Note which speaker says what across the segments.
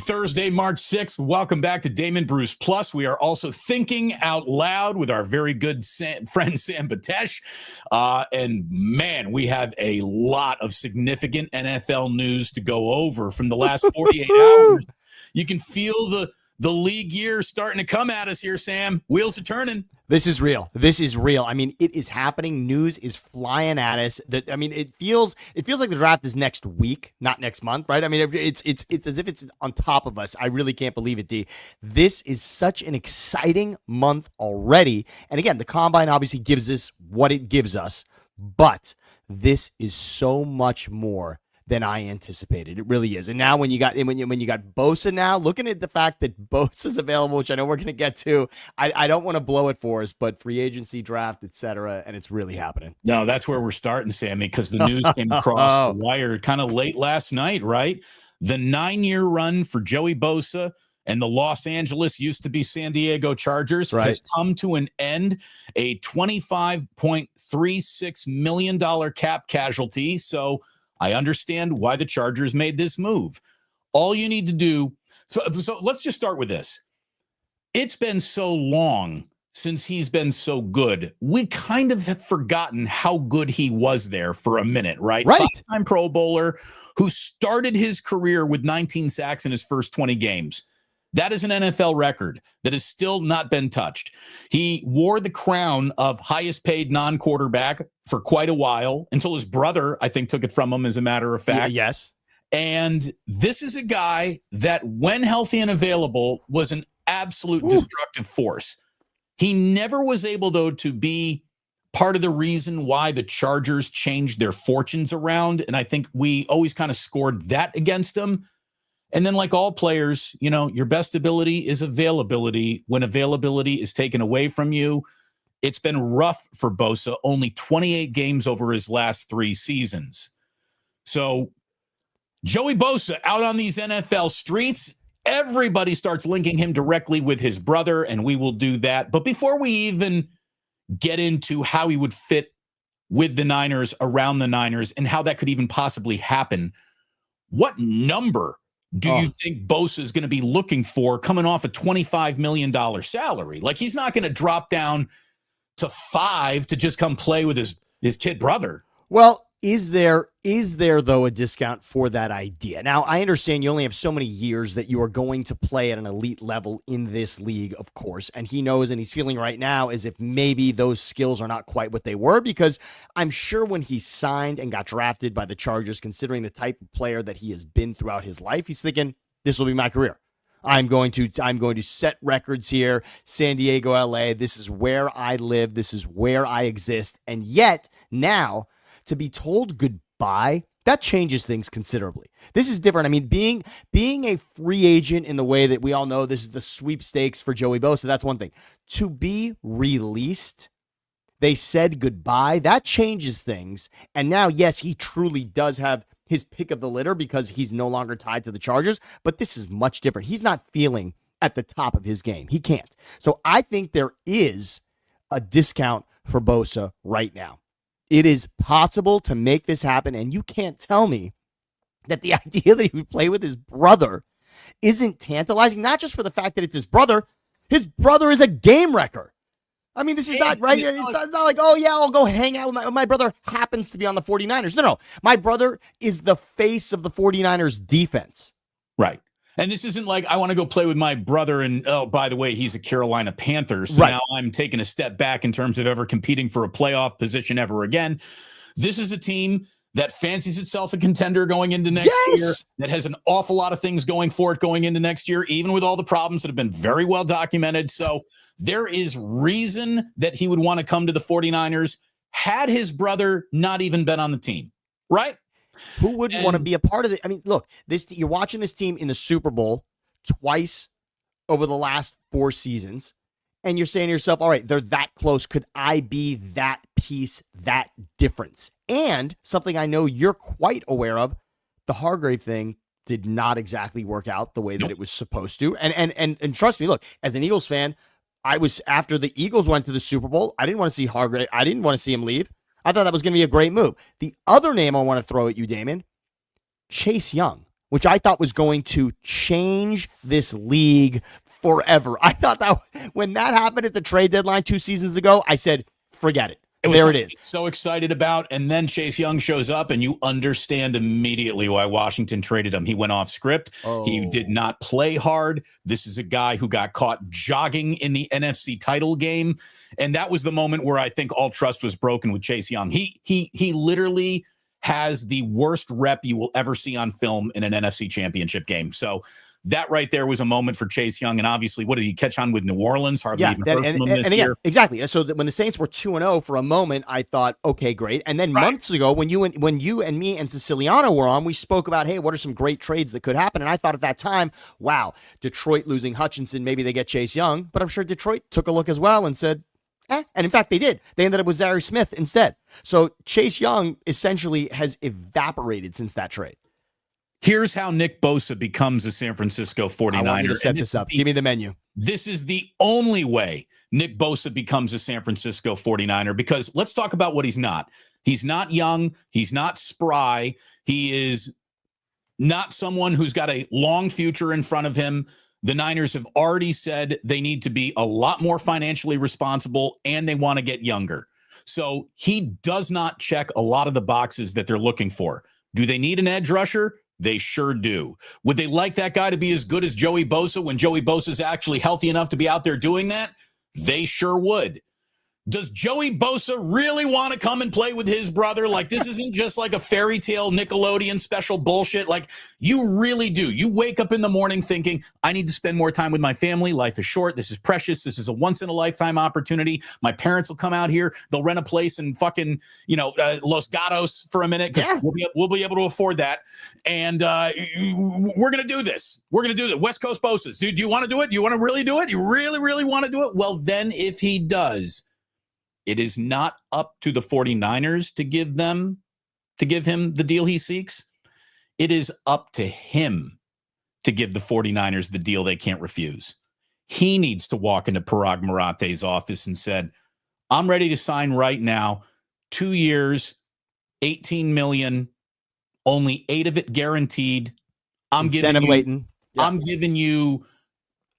Speaker 1: Thursday, March 6th. Welcome back to Damon Bruce Plus. We are also thinking out loud with our very good friend Sam Batesh. And man, we have a lot of significant NFL news to go over from the last 48 hours. You can feel the league year starting to come at us here, Sam. Wheels are turning.
Speaker 2: This is real. This is real. I mean, it is happening. News is flying at us. It feels like the draft is next week, not next month, right? I mean, it's as if it's on top of us. I really can't believe it, D. This is such an exciting month already. And again, the combine obviously gives us what it gives us, but this is so much more than I anticipated. It really is. And now when you got Bosa now, looking at the fact that Bosa's available, which I know we're going to get to, I don't want to blow it for us, but free agency, draft, etc., and it's really happening.
Speaker 1: No, that's where we're starting, Sammy, because the news came across the wire kind of late last night, right? The 9-year run for Joey Bosa and the Los Angeles, used to be San Diego Chargers, has come to an end. A $25.36 million cap casualty. So I understand why the Chargers made this move. All you need to do, so let's just start with this. It's been so long since he's been so good. We kind of have forgotten how good he was there for a minute, right?
Speaker 2: Right.
Speaker 1: 5-time Pro Bowler who started his career with 19 sacks in his first 20 games. That is an NFL record that has still not been touched. He wore the crown of highest paid non-quarterback for quite a while until his brother, I think, took it from him, as a matter of fact.
Speaker 2: Yeah, yes.
Speaker 1: And this is a guy that, when healthy and available, was an absolute destructive force. He never was able, though, to be part of the reason why the Chargers changed their fortunes around. And I think we always kind of scored that against him. And then, like all players, you know, your best ability is availability. When availability is taken away from you, it's been rough for Bosa. Only 28 games over his last 3 seasons. So Joey Bosa out on these NFL streets, everybody starts linking him directly with his brother, and we will do that. But before we even get into how he would fit with the Niners, around the Niners, and how that could even possibly happen, what number do you think Bosa is going to be looking for coming off a $25 million salary? Like, he's not going to drop down to 5 to just come play with his kid brother.
Speaker 2: Well, is there though a discount for that idea? Now, I understand you only have so many years that you are going to play at an elite level in this league, of course, and he knows, and he's feeling right now as if maybe those skills are not quite what they were, because I'm sure when he signed and got drafted by the Chargers, considering the type of player that he has been throughout his life, he's thinking, this will be my career. I'm going to set records here. San Diego, LA, this is where I live, this is where I exist. And yet now, to be told goodbye, that changes things considerably. This is different. I mean, being a free agent in the way that we all know, this is the sweepstakes for Joey Bosa, that's one thing. To be released, they said goodbye, that changes things. And now, yes, he truly does have his pick of the litter because he's no longer tied to the Chargers, but this is much different. He's not feeling at the top of his game. He can't. So I think there is a discount for Bosa right now. It is possible to make this happen, and you can't tell me that the idea that he would play with his brother isn't tantalizing, not just for the fact that it's his brother. His brother is a game wrecker. I mean, this is not right. It's not like, oh, yeah, I'll go hang out with my brother happens to be on the 49ers. No. My brother is the face of the 49ers defense.
Speaker 1: Right. And this isn't like, I want to go play with my brother and, oh, by the way, he's a Carolina Panther. So now I'm taking a step back in terms of ever competing for a playoff position ever again. This is a team that fancies itself a contender going into next year, that has an awful lot of things going for it going into next year, even with all the problems that have been very well documented. So there is reason that he would want to come to the 49ers had his brother not even been on the team, right?
Speaker 2: Who wouldn't want to be a part of it? I mean, look, you're watching this team in the Super Bowl twice over the last 4 seasons, and you're saying to yourself, all right, they're that close. Could I be that piece, that difference? And something I know you're quite aware of, the Hargrave thing did not exactly work out the way that it was supposed to. And trust me, look, as an Eagles fan, after the Eagles went to the Super Bowl, I didn't want to see Hargrave. I didn't want to see him leave. I thought that was going to be a great move. The other name I want to throw at you, Damon, Chase Young. which I thought was going to change this league forever. I thought that when that happened at the trade deadline 2 seasons ago, I said, forget it. There it is.
Speaker 1: So excited about, and then Chase Young shows up, and you understand immediately why Washington traded him. He went off script. He did not play hard. This is a guy who got caught jogging in the NFC title game, and that was the moment where I think all trust was broken with Chase Young. He literally has the worst rep you will ever see on film in an NFC championship game. So that right there was a moment for Chase Young. And obviously, what did he catch on with New Orleans? Hardly even heard from him this year.
Speaker 2: Exactly. So when the Saints were 2-0 for a moment, I thought, okay, great. And then months ago, when you and me and Siciliano were on, we spoke about, hey, what are some great trades that could happen? And I thought at that time, wow, Detroit losing Hutchinson, maybe they get Chase Young. But I'm sure Detroit took a look as well and said, and in fact, they did. They ended up with Zary Smith instead. So Chase Young essentially has evaporated since that trade.
Speaker 1: Here's how Nick Bosa becomes a San Francisco 49er.
Speaker 2: I want you to set this up. Give me the menu.
Speaker 1: This is the only way Nick Bosa becomes a San Francisco 49er, because let's talk about what he's not. He's not young. He's not spry. He is not someone who's got a long future in front of him. The Niners have already said they need to be a lot more financially responsible, and they want to get younger. So he does not check a lot of the boxes that they're looking for. Do they need an edge rusher? They sure do. Would they like that guy to be as good as Joey Bosa when Joey Bosa is actually healthy enough to be out there doing that? They sure would. Does Joey Bosa really want to come and play with his brother? Like, this isn't just like a fairy tale Nickelodeon special bullshit. Like, you really do. You wake up in the morning thinking, I need to spend more time with my family. Life is short. This is precious. This is a once-in-a-lifetime opportunity. My parents will come out here. They'll rent a place in fucking, Los Gatos for a minute, because we'll be able to afford that. And we're going to do this. We're going to do it. West Coast Bosas. Do you want to do it? Do you want to really do it? You really, really want to do it? Well, then if he does, it is not up to the 49ers to give him the deal he seeks. It is up to him to give the 49ers the deal they can't refuse. He needs to walk into Parag Marate's office and said, I'm ready to sign right now. 2 years, $18 million, only 8 of it guaranteed. I'm giving you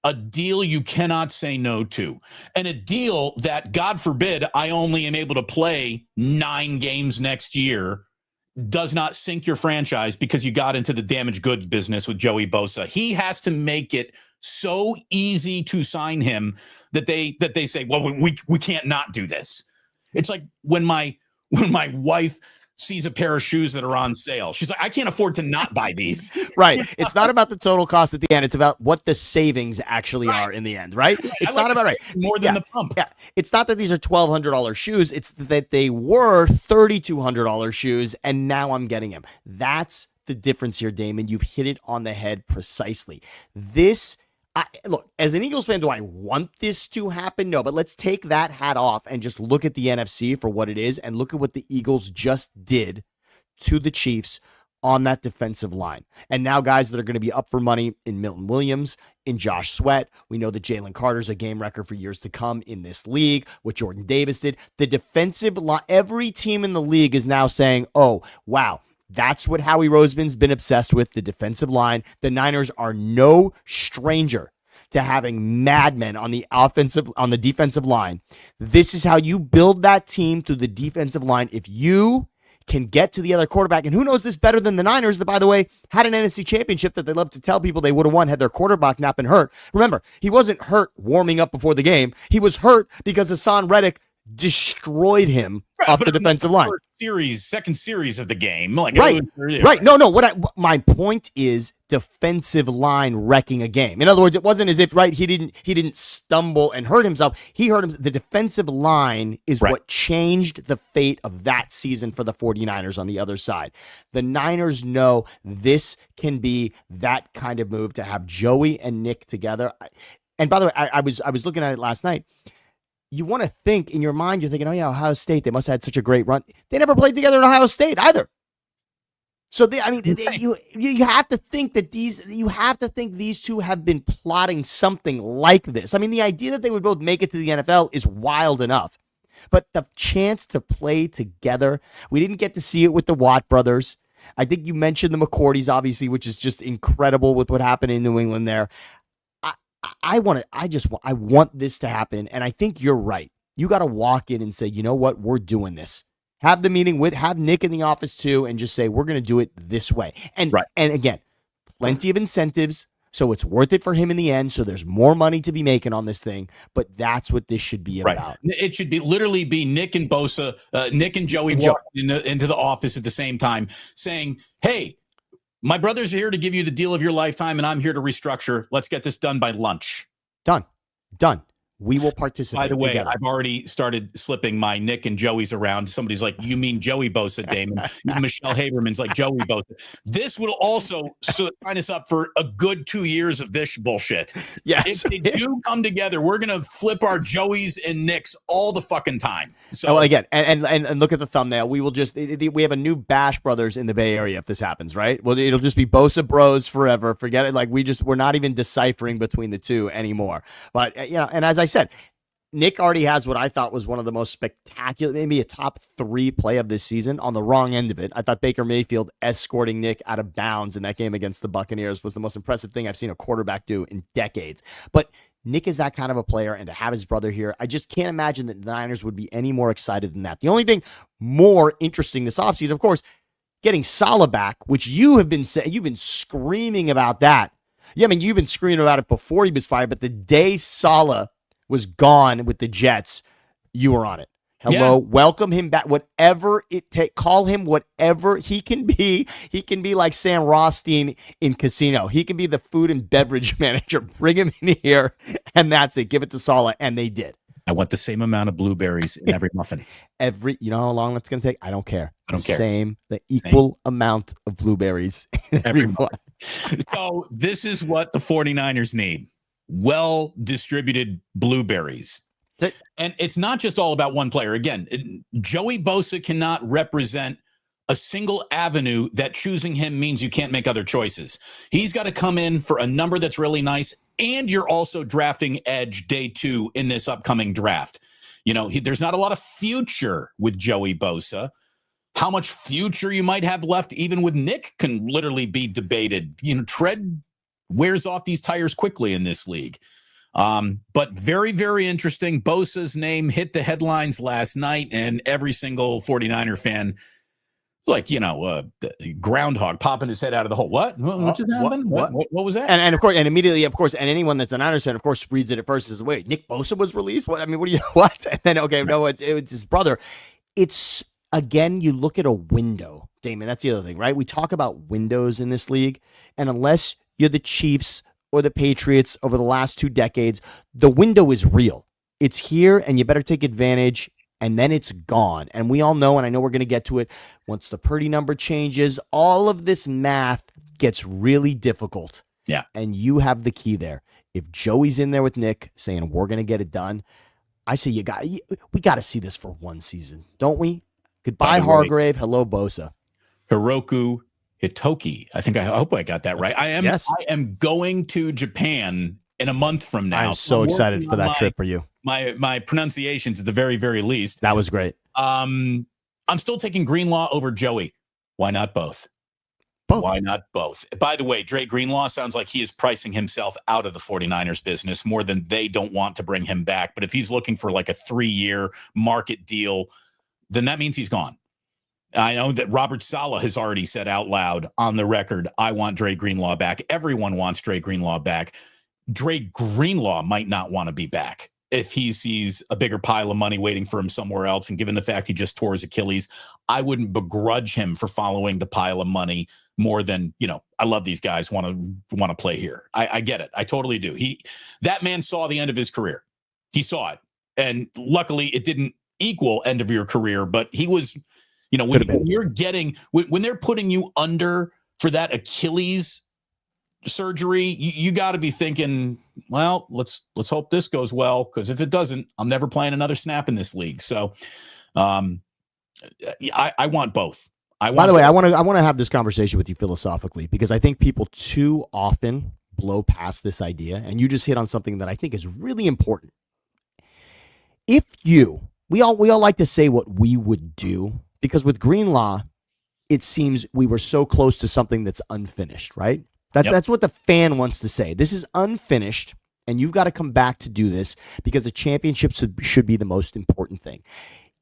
Speaker 1: a deal you cannot say no to, and a deal that, God forbid, I only am able to play 9 games next year, does not sink your franchise because you got into the damaged goods business with Joey Bosa. He has to make it so easy to sign him that they say, well, we can't not do this. It's like when my wife sees a pair of shoes that are on sale. She's like, I can't afford to not buy these.
Speaker 2: Right. It's not about the total cost at the end. It's about what the savings actually are in the end, right? It's not about
Speaker 1: more than the pump.
Speaker 2: Yeah. It's not that these are $1,200 shoes. It's that they were $3,200 shoes, and now I'm getting them. That's the difference here, Damon. You've hit it on the head precisely. Look, as an Eagles fan, do I want this to happen? No, but let's take that hat off and just look at the NFC for what it is and look at what the Eagles just did to the Chiefs on that defensive line. And now guys that are going to be up for money in Milton Williams, in Josh Sweat. We know that Jalen Carter's a game wrecker for years to come in this league, what Jordan Davis did. The defensive line, every team in the league is now saying, oh, wow, that's what Howie Roseman's been obsessed with, the defensive line. The Niners are no stranger to having madmen on the defensive line. This is how you build that team through the defensive line. If you can get to the other quarterback, and who knows this better than the Niners that, by the way, had an NFC championship that they love to tell people they would have won had their quarterback not been hurt. Remember, he wasn't hurt warming up before the game. He was hurt because Hassan Reddick destroyed him off the defensive line.
Speaker 1: Second series of the game.
Speaker 2: Right. No. My point is defensive line wrecking a game. In other words, it wasn't as if, he didn't stumble and hurt himself. He hurt him. The defensive line is what changed the fate of that season for the 49ers on the other side. The Niners know this can be that kind of move to have Joey and Nick together. And by the way, I was looking at it last night. You want to think in your mind, you're thinking, oh yeah, Ohio State, they must have had such a great run. They never played together in Ohio State either. So you have to think that these two have been plotting something like this. I mean, the idea that they would both make it to the NFL is wild enough, but the chance to play together, we didn't get to see it with the Watt brothers. I think you mentioned the McCourties, obviously, which is just incredible with what happened in New England there. I want this to happen. And I think you're right. You got to walk in and say, you know what? We're doing this. Have the meeting have Nick in the office too, and just say, we're going to do it this way. And again, plenty of incentives. So it's worth it for him in the end. So there's more money to be making on this thing, but that's what this should be about.
Speaker 1: It should be literally be Nick and Bosa, Nick and Joey walking into the office at the same time saying, hey, my brother's here to give you the deal of your lifetime, and I'm here to restructure. Let's get this done by lunch.
Speaker 2: Done. We will participate.
Speaker 1: By the way,
Speaker 2: together.
Speaker 1: I've already started slipping my Nick and Joey's around. Somebody's like, you mean Joey Bosa, Damon? Michelle Haberman's like, Joey Bosa. This will also sign us up for a good 2 years of this bullshit.
Speaker 2: Yes.
Speaker 1: If they do come together, we're going to flip our Joeys and Nicks all the fucking time. So
Speaker 2: again, and look at the thumbnail. We will we have a new Bash Brothers in the Bay Area if this happens, right? Well, it'll just be Bosa Bros forever. Forget it. Like we're not even deciphering between the two anymore. But and as I said, Nick already has what I thought was one of the most spectacular, maybe a top 3 play of this season on the wrong end of it. I thought Baker Mayfield escorting Nick out of bounds in that game against the Buccaneers was the most impressive thing I've seen a quarterback do in decades. But Nick is that kind of a player, and to have his brother here, I just can't imagine that the Niners would be any more excited than that. The only thing more interesting this offseason, of course, getting Saleh back, which you've been screaming about that. Yeah, I mean, you've been screaming about it before he was fired, but the day Saleh was gone with the Jets, you were on it. Hello, welcome him back. Whatever it takes, call him whatever he can be. He can be like Sam Rothstein in Casino. He can be the food and beverage manager. Bring him in here, and that's it. Give it to Saleh, and they did.
Speaker 1: I want the same amount of blueberries in every muffin.
Speaker 2: You know how long that's going to take? I don't care. The equal amount of blueberries in every muffin.
Speaker 1: So this is what the 49ers need. Well-distributed blueberries. And it's not just all about one player. Again, Joey Bosa cannot represent a single avenue that choosing him means you can't make other choices. He's got to come in for a number that's really nice, and you're also drafting edge day 2 in this upcoming draft. There's not a lot of future with Joey Bosa. How much future you might have left even with Nick can literally be debated. Tread wears off these tires quickly in this league. But very, very interesting. Bosa's name hit the headlines last night, and every single 49er fan, like, groundhog popping his head out of the hole. What just happened? What was that?
Speaker 2: And of course, and immediately, of course, and anyone that's an Niners fan, of course, reads it at first as, wait, Nick Bosa was released? What? I mean, what? And then, okay, no, it's his brother. It's, again, you look at a window, Damon. That's the other thing, right? We talk about windows in this league, and unless you're the Chiefs or the Patriots over the last 2 decades, the window is real. It's here, and you better take advantage, and then it's gone. And we all know, and I know we're going to get to it, once the Purdy number changes, all of this math gets really difficult.
Speaker 1: Yeah.
Speaker 2: And you have the key there. If Joey's in there with Nick saying, we're going to get it done, I say we got to see this for one season, don't we? Goodbye, Hargrave. Hello, Bosa.
Speaker 1: Hiroku Hitoki. I hope I got that right. I am going to Japan in a month from now.
Speaker 2: I'm so excited for that trip for you.
Speaker 1: My pronunciations at the very, very least.
Speaker 2: That was great.
Speaker 1: I'm still taking Greenlaw over Joey. Why not both? Why not both? By the way, Dre Greenlaw sounds like he is pricing himself out of the 49ers business more than they don't want to bring him back. But if he's looking for like a 3-year market deal, then that means he's gone. I know that Robert Saleh has already said out loud on the record, I want Dre Greenlaw back. Everyone wants Dre Greenlaw back. Dre Greenlaw might not want to be back if he sees a bigger pile of money waiting for him somewhere else. And given the fact he just tore his Achilles, I wouldn't begrudge him for following the pile of money more than, I love these guys, want to play here. I get it. I totally do. That man saw the end of his career. He saw it. And luckily it didn't equal end of your career, but he was, when they're putting you under for that Achilles surgery, you got to be thinking, well, let's hope this goes well, because if it doesn't, I'm never playing another snap in this league. So I want both. By the
Speaker 2: way, I want to have this conversation with you philosophically, because I think people too often blow past this idea, and you just hit on something that I think is really important. We all like to say what we would do, because with Greenlaw, it seems we were so close to something that's unfinished, right? That's what the fan wants to say. This is unfinished, and you've got to come back to do this because the championship should be the most important thing.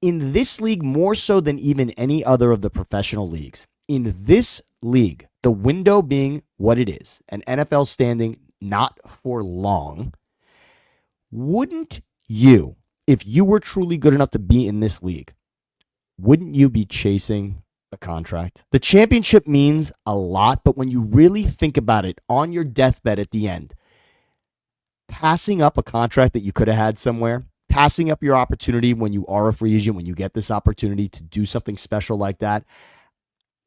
Speaker 2: In this league, more so than even any other of the professional leagues, in this league, the window being what it is, an NFL standing not for long, wouldn't you, if you were truly good enough to be in this league, wouldn't you be chasing a contract? The championship means a lot, but when you really think about it on your deathbed at the end, passing up a contract that you could have had somewhere, passing up your opportunity when you are a free agent, when you get this opportunity to do something special like that,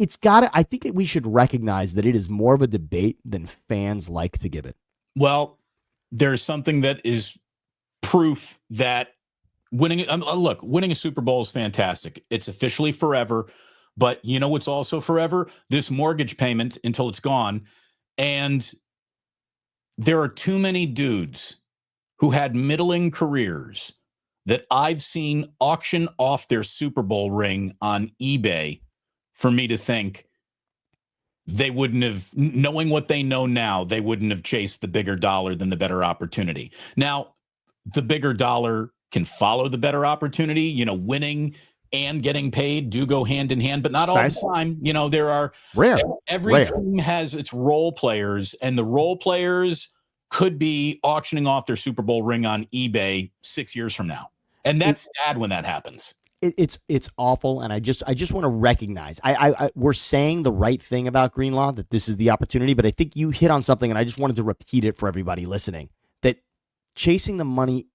Speaker 2: I think that we should recognize that it is more of a debate than fans like to give it.
Speaker 1: Well, there's something that is proof that winning a Super Bowl is fantastic. It's officially forever, but you know what's also forever? This mortgage payment until it's gone. And there are too many dudes who had middling careers that I've seen auction off their Super Bowl ring on eBay for me to think they wouldn't have, knowing what they know now, they wouldn't have chased the bigger dollar than the better opportunity. Now, the bigger dollar can follow the better opportunity. You know, winning and getting paid do go hand in hand, but not all the time. You know, there are
Speaker 2: rare.
Speaker 1: Every team has its role players, and the role players could be auctioning off their Super Bowl ring on eBay 6 years from now. And that's sad when that happens.
Speaker 2: It's awful, and I just want to recognize we're saying the right thing about Greenlaw, that this is the opportunity, but I think you hit on something, and I just wanted to repeat it for everybody listening, that chasing the money,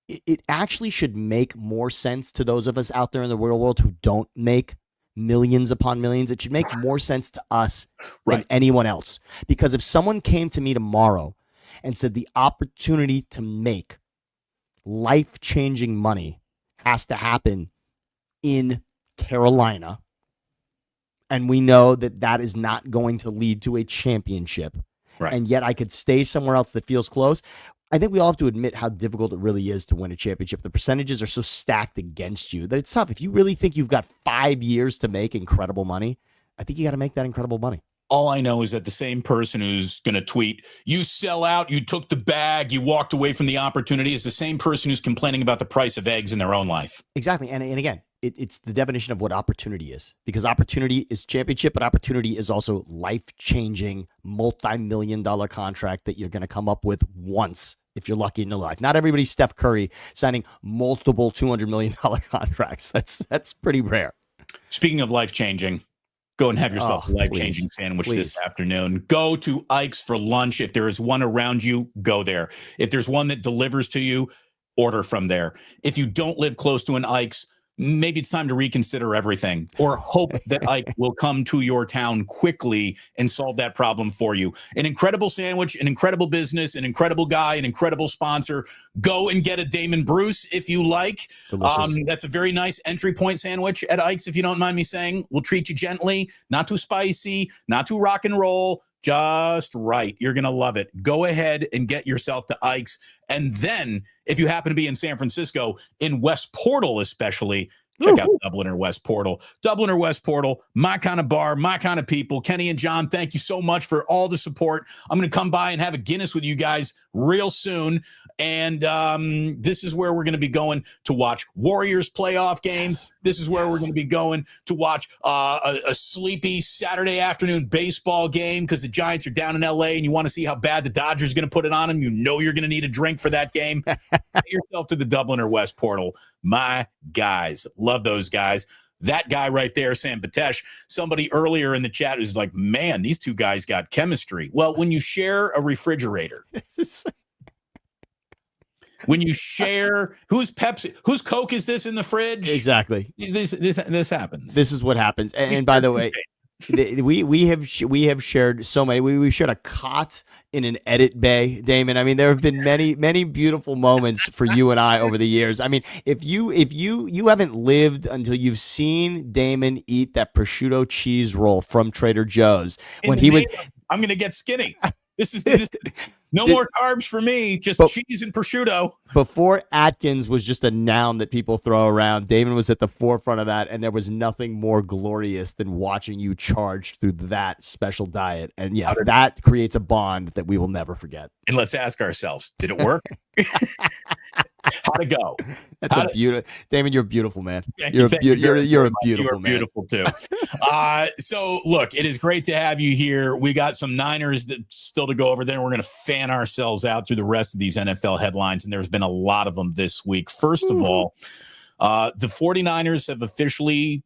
Speaker 2: it actually should make more sense to those of us out there in the real world who don't make millions upon millions. It should make more sense to us than anyone else, because if someone came to me tomorrow and said the opportunity to make life-changing money has to happen in Carolina, and we know that that is not going to lead to a championship, and yet I could stay somewhere else that feels close, I think we all have to admit how difficult it really is to win a championship. The percentages are so stacked against you that it's tough. If you really think you've got 5 years to make incredible money, I think you got to make that incredible money.
Speaker 1: All I know is that the same person who's going to tweet, "You sell out, you took the bag, you walked away from the opportunity," is the same person who's complaining about the price of eggs in their own life.
Speaker 2: Exactly. And again, it's the definition of what opportunity is, because opportunity is championship, but opportunity is also life-changing, multi-million-dollar contract that you're going to come up with once if you're lucky in your life. Not everybody's Steph Curry signing multiple $200 million contracts. That's pretty rare.
Speaker 1: Speaking of life-changing, go and have yourself a life-changing sandwich this afternoon. Go to Ike's for lunch. If there is one around you, go there. If there's one that delivers to you, order from there. If you don't live close to an Ike's, maybe it's time to reconsider everything, or hope that Ike will come to your town quickly and solve that problem for you. An incredible sandwich, an incredible business, an incredible guy, an incredible sponsor. Go and get a Damon Bruce if you like. That's a very nice entry point sandwich at Ike's, if you don't mind me saying. We'll treat you gently, not too spicy, not too rock and roll, just right. You're going to love it. Go ahead and get yourself to Ike's. And then if you happen to be in San Francisco, in West Portal especially, check out Dubliner West Portal. Dubliner West Portal, my kind of bar, my kind of people. Kenny and John, thank you so much for all the support. I'm going to come by and have a Guinness with you guys real soon. And this is where we're going to be going to watch Warriors playoff games. This is where we're going to be going to watch a sleepy Saturday afternoon baseball game because the Giants are down in L.A. and you want to see how bad the Dodgers are going to put it on them. You know you're going to need a drink for that game. Get yourself to the Dubliner West Portal. My guys, love those guys. That guy right there, Sam Batesh, somebody earlier in the chat was like, man, these two guys got chemistry. Well, when you share a refrigerator, when you share whose Pepsi, whose Coke is this in the fridge?
Speaker 2: Exactly.
Speaker 1: This happens.
Speaker 2: This is what happens. And by the way, we have shared so many. We've shared a cot in an edit bay, Damon. I mean, there have been many beautiful moments for you and I over the years. I mean, if you haven't lived until you've seen Damon eat that prosciutto cheese roll from Trader Joe's when he would,
Speaker 1: I'm going to get skinny. This no more carbs for me, just cheese and prosciutto.
Speaker 2: Before Atkins was just a noun that people throw around, Damon was at the forefront of that, and there was nothing more glorious than watching you charge through that special diet. And yes, that creates a bond that we will never forget.
Speaker 1: And let's ask ourselves, did it work? How'd it go?
Speaker 2: That's a beautiful, Damon. You're a beautiful man.
Speaker 1: You're
Speaker 2: a beautiful man.
Speaker 1: Beautiful too. So look, it is great to have you here. We got some Niners that still to go over. Then we're going to fan ourselves out through the rest of these NFL headlines, and there's been a lot of them this week. First of all, the 49ers have officially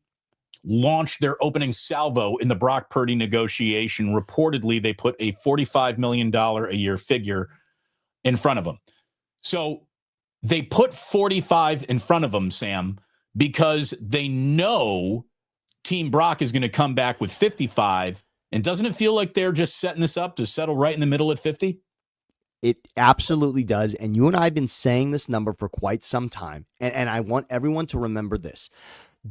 Speaker 1: launched their opening salvo in the Brock Purdy negotiation. Reportedly, they put a $45 million a year figure in front of them. So they put 45 in front of them, Sam, because they know Team Brock is going to come back with 55. And doesn't it feel like they're just setting this up to settle right in the middle at 50?
Speaker 2: It absolutely does. And you and I have been saying this number for quite some time. And I want everyone to remember this.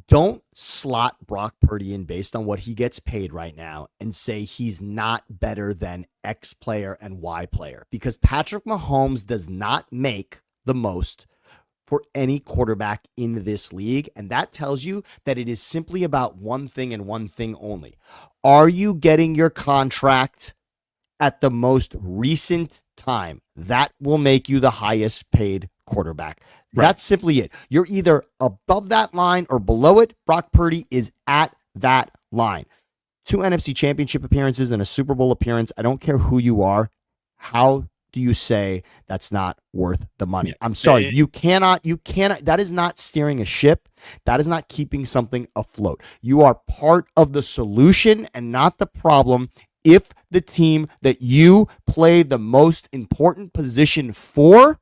Speaker 2: Don't slot Brock Purdy in based on what he gets paid right now and say he's not better than X player and Y player, because Patrick Mahomes does not make the most for any quarterback in this league. And that tells you that it is simply about one thing and one thing only. Are you getting your contract at the most recent time? That will make you the highest paid quarterback. Right. That's simply it. You're either above that line or below it. Brock Purdy is at that line. 2 NFC Championship appearances and a Super Bowl appearance. I don't care who you are. How do you say that's not worth the money? I'm sorry. You cannot. That is not steering a ship. That is not keeping something afloat. You are part of the solution and not the problem. If the team that you play the most important position for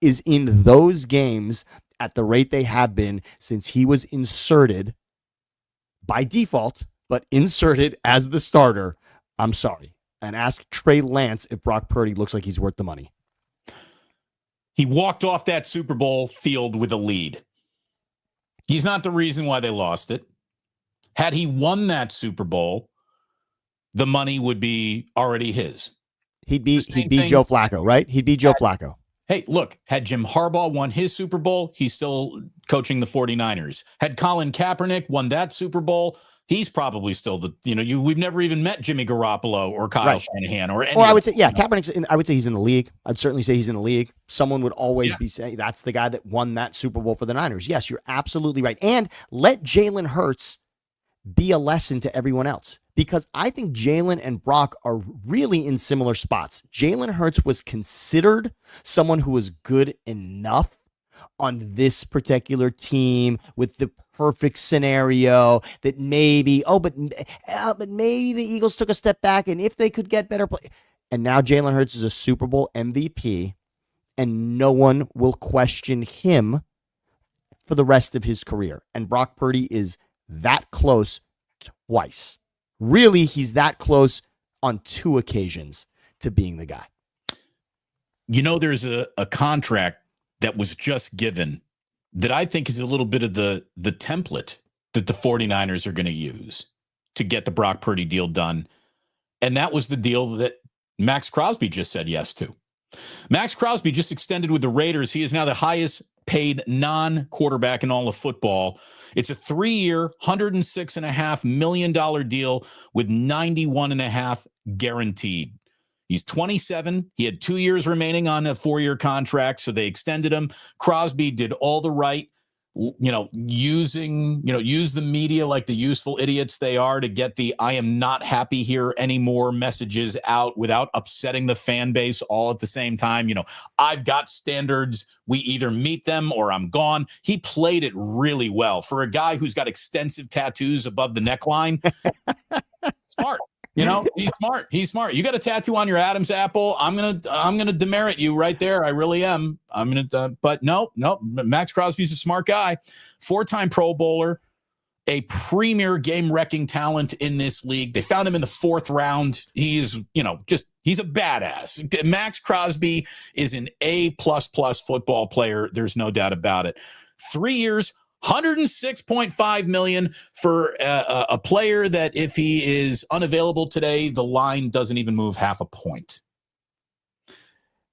Speaker 2: is in those games at the rate they have been since he was inserted by default, but inserted as the starter, I'm sorry. And ask Trey Lance if Brock Purdy looks like he's worth the money.
Speaker 1: He walked off that Super Bowl field with a lead. He's not the reason why they lost it. Had he won that Super Bowl, the money would be already his.
Speaker 2: He'd be Joe Flacco, right? He'd be Joe Flacco.
Speaker 1: Hey, look, had Jim Harbaugh won his Super Bowl, he's still coaching the 49ers. Had Colin Kaepernick won that Super Bowl, he's probably still we've never even met Jimmy Garoppolo or Kyle Shanahan or any.
Speaker 2: Or I would say, Kaepernick's I would say he's in the league. I'd certainly say he's in the league. Someone would always be saying that's the guy that won that Super Bowl for the Niners. Yes, you're absolutely right. And let Jalen Hurts be a lesson to everyone else, because I think Jalen and Brock are really in similar spots. Jalen Hurts was considered someone who was good enough on this particular team with the perfect scenario that maybe, but maybe the Eagles took a step back, and if they could get better play. And now Jalen Hurts is a Super Bowl MVP, and no one will question him for the rest of his career. And Brock Purdy is that close twice. Really, he's that close on 2 occasions to being the guy.
Speaker 1: There's a contract that was just given that I think is a little bit of the template that the 49ers are going to use to get the Brock Purdy deal done. And that was the deal that Max Crosby just said yes to. Max Crosby just extended with the Raiders. He is now the highest paid non-quarterback in all of football. It's a 3-year, $106.5 million deal with $91.5 guaranteed. He's 27. He had 2 years remaining on a 4-year contract, so they extended him. Crosby did all the right, use the media like the useful idiots they are to get the "I am not happy here anymore" messages out without upsetting the fan base all at the same time. I've got standards. We either meet them or I'm gone. He played it really well for a guy who's got extensive tattoos above the neckline. Smart. He's smart. He's smart. You got a tattoo on your Adam's apple. I'm gonna demerit you right there. I really am. But no. Max Crosby's a smart guy, 4-time Pro Bowler, a premier game-wrecking talent in this league. They found him in the 4th round. He's he's a badass. Max Crosby is an A++ football player. There's no doubt about it. 3 years. $106.5 million for a player that if he is unavailable today, the line doesn't even move half a point.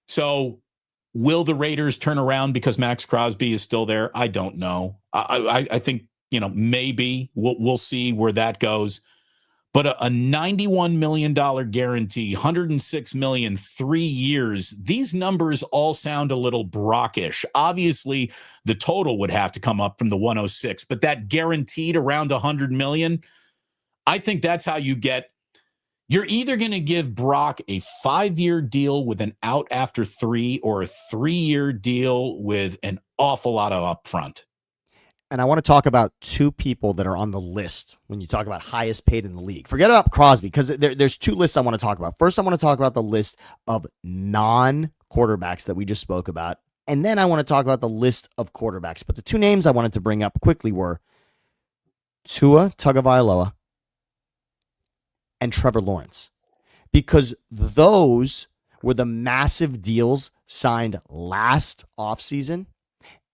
Speaker 1: So will the Raiders turn around because Max Crosby is still there? I don't know. I think, maybe we'll see where that goes. But a $91 million guarantee, $106 million, 3 years. These numbers all sound a little Brockish. Obviously, the total would have to come up from the 106, but that guaranteed around $100 million, I think that's how you get. You're either going to give Brock a 5-year deal with an out after 3 or a 3-year deal with an awful lot of upfront.
Speaker 2: And I want to talk about 2 people that are on the list when you talk about highest paid in the league. Forget about Crosby, because there's 2 lists I want to talk about. First, I want to talk about the list of non-quarterbacks that we just spoke about. And then I want to talk about the list of quarterbacks. But the 2 names I wanted to bring up quickly were Tua Tagovailoa and Trevor Lawrence, because those were the massive deals signed last offseason.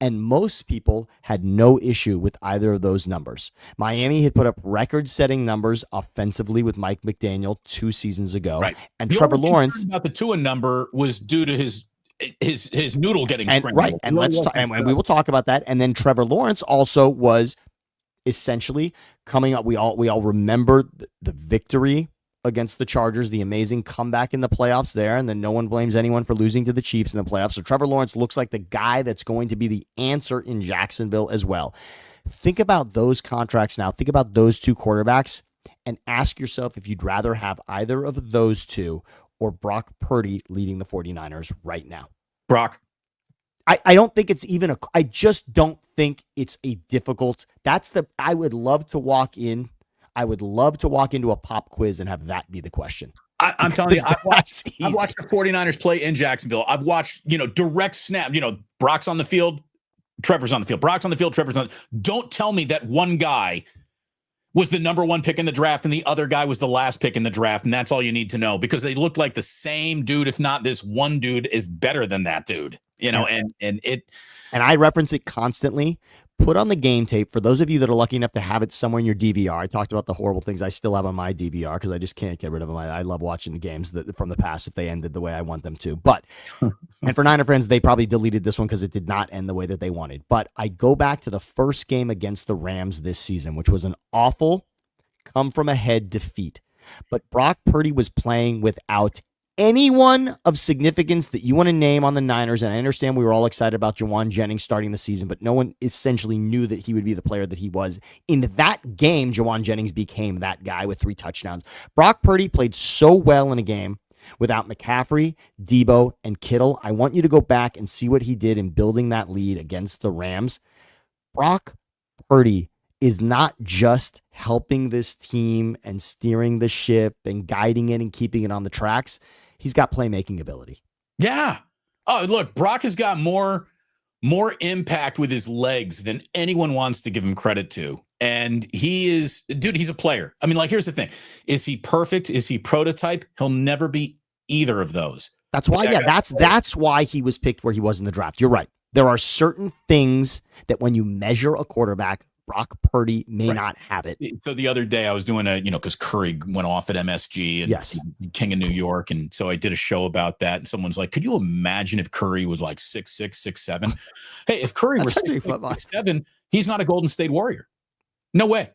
Speaker 2: And most people had no issue with either of those numbers. Miami had put up record-setting numbers offensively with Mike McDaniel 2 seasons ago.
Speaker 1: Right.
Speaker 2: And Trevor Lawrence,
Speaker 1: about the Tua number was due to his noodle getting scrambled.
Speaker 2: Right. And we will talk about that. And then Trevor Lawrence also was essentially coming up. We all remember the victory against the Chargers, the amazing comeback in the playoffs there, and then no one blames anyone for losing to the Chiefs in the playoffs. So Trevor Lawrence looks like the guy that's going to be the answer in Jacksonville as well. Think about those contracts now. Think about those 2 quarterbacks and ask yourself if you'd rather have either of those 2 or Brock Purdy leading the 49ers right now.
Speaker 1: Brock.
Speaker 2: I don't think it's even I just don't think it's a difficult. I would love to walk into a pop quiz and have that be the question.
Speaker 1: I'm telling you, I've watched the 49ers play in Jacksonville. I've watched, direct snap, Brock's on the field, Trevor's on the field. Brock's on the field, Trevor's on. Don't tell me that one guy was the number 1 pick in the draft and the other guy was the last pick in the draft. And that's all you need to know, because they look like the same dude. If not, this one dude is better than that dude, and
Speaker 2: I reference it constantly. Put on the game tape for those of you that are lucky enough to have it somewhere in your DVR. I talked about the horrible things I still have on my DVR because I just can't get rid of them. I love watching the games from the past if they ended the way I want them to. But, and for Niner fans, they probably deleted this one because it did not end the way that they wanted. But I go back to the first game against the Rams this season, which was an awful come-from-ahead defeat. But Brock Purdy was playing without anyone of significance that you want to name on the Niners. And I understand we were all excited about Juwan Jennings starting the season, but no one essentially knew that he would be the player that he was. In that game, Juwan Jennings became that guy with 3 touchdowns. Brock Purdy played so well in a game without McCaffrey, Debo, and Kittle. I want you to go back and see what he did in building that lead against the Rams. Brock Purdy is not just helping this team and steering the ship and guiding it and keeping it on the tracks. He's got playmaking ability.
Speaker 1: Yeah. Oh, look, Brock has got more impact with his legs than anyone wants to give him credit to. And he's a player. I mean, here's the thing. Is he perfect? Is he prototype? He'll never be either of those.
Speaker 2: That's why, that's why he was picked where he was in the draft. You're right. There are certain things that when you measure a quarterback, Brock Purdy may not have it.
Speaker 1: So the other day I was doing because Curry went off at MSG and King of New York. And so I did a show about that. And someone's like, could you imagine if Curry was like 6'6", 6'7"? Hey, if Curry were 6'7", he's not a Golden State Warrior. No way.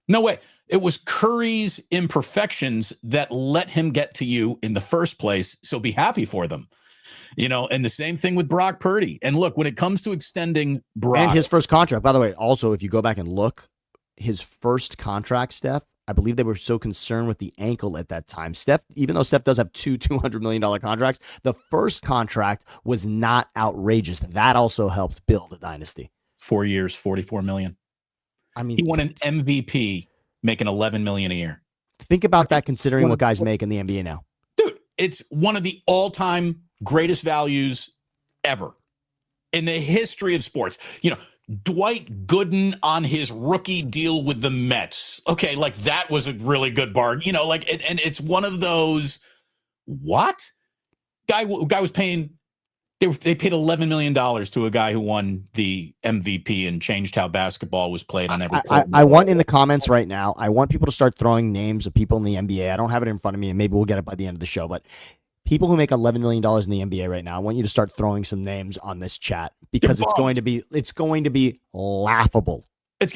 Speaker 1: No way. It was Curry's imperfections that let him get to you in the first place. So be happy for them. And the same thing with Brock Purdy. And look, when it comes to extending Brock.
Speaker 2: And his first contract, by the way, also, if you go back and look, his first contract, Steph, I believe they were so concerned with the ankle at that time. Steph, even though Steph does have 2 $200 million contracts, the first contract was not outrageous. That also helped build a dynasty.
Speaker 1: 4 years, $44 million.
Speaker 2: I mean,
Speaker 1: he won an MVP making $11 million a year.
Speaker 2: Think about that considering what guys make in the NBA now.
Speaker 1: Dude, it's one of the all-time greatest values ever in the history of sports. Dwight Gooden on his rookie deal with the Mets. Okay, that was a really good bargain. And it's one of those. What guy was paying? They paid $11 million to a guy who won the MVP and changed how basketball was played on every court.
Speaker 2: I want in the comments right now, I want people to start throwing names of people in the NBA. I don't have it in front of me, and maybe we'll get it by the end of the show, but people who make $11 million in the NBA right now, I want you to start throwing some names on this chat because it's going to be laughable.
Speaker 1: It's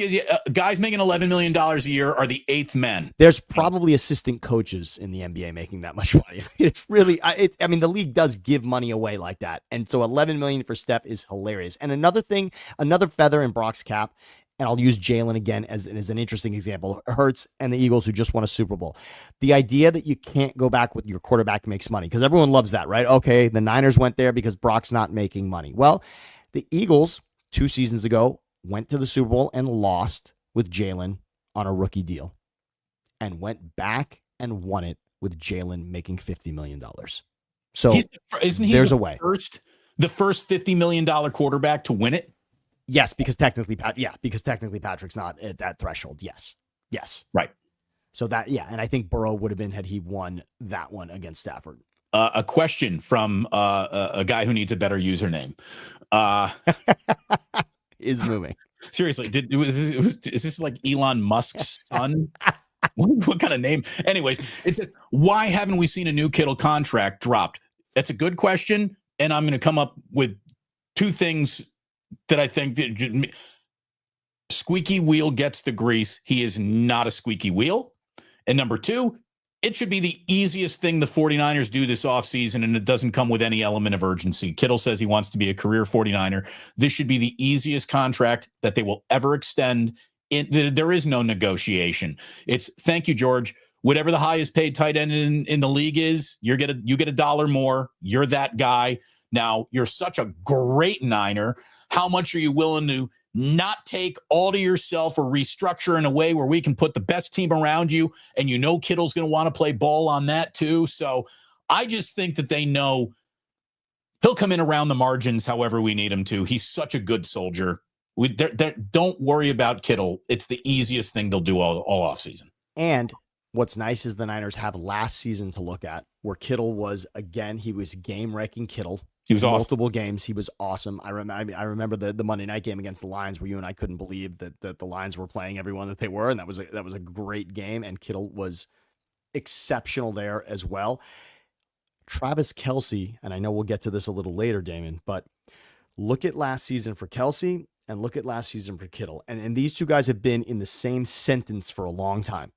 Speaker 1: guys making $11 million a year are the eighth men.
Speaker 2: There's probably assistant coaches in the NBA making that much money. It's really, I mean, the league does give money away like that. And so $11 million for Steph is hilarious. And another thing, another feather in Brock's cap, and I'll use Jalen again as an interesting example, Hurts and the Eagles who just won a Super Bowl. The idea that you can't go back with your quarterback makes money because everyone loves that, right? Okay, the Niners went there because Brock's not making money. Well, the Eagles 2 seasons ago went to the Super Bowl and lost with Jalen on a rookie deal and went back and won it with Jalen making $50 million. So
Speaker 1: isn't he
Speaker 2: there's a way.
Speaker 1: The first $50 million quarterback to win it?
Speaker 2: Yes, because technically Patrick's not at that threshold. Yes.
Speaker 1: Right.
Speaker 2: So that, and I think Burrow would have been had he won that one against Stafford.
Speaker 1: A question from a guy who needs a better username.
Speaker 2: Is moving.
Speaker 1: Seriously, is this like Elon Musk's son? What kind of name? Anyways, it says, why haven't we seen a new Kittle contract dropped? That's a good question, and I'm going to come up with 2 things that I think that squeaky wheel gets the grease. He is not a squeaky wheel. And number 2, it should be the easiest thing the 49ers do this offseason, and it doesn't come with any element of urgency. Kittle says he wants to be a career 49er. This should be the easiest contract that they will ever extend. There is no negotiation. It's thank you, George. Whatever the highest paid tight end in the league is, you get $1 more. You're that guy. Now, you're such a great Niner. How much are you willing to not take all to yourself or restructure in a way where we can put the best team around you? And you know Kittle's going to want to play ball on that too. So I just think that they know he'll come in around the margins however we need him to. He's such a good soldier. Don't worry about Kittle. It's the easiest thing they'll do all offseason.
Speaker 2: And what's nice is the Niners have last season to look at where Kittle was, again, he was game-wrecking Kittle.
Speaker 1: He was awesome.
Speaker 2: Multiple games. He was awesome. I remember the Monday night game against the Lions where you and I couldn't believe that the Lions were playing everyone that they were. And that was a great game. And Kittle was exceptional there as well. Travis Kelce, and I know we'll get to this a little later, Damon, but look at last season for Kelce and look at last season for Kittle. And these 2 guys have been in the same sentence for a long time.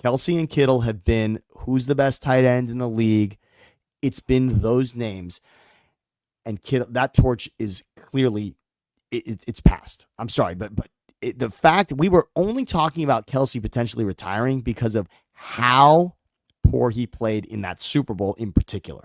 Speaker 2: Kelce and Kittle have been, who's the best tight end in the league? It's been those names. And Kittle, that torch is clearly, it's passed. I'm sorry, but the fact we were only talking about Kelce potentially retiring because of how poor he played in that Super Bowl in particular.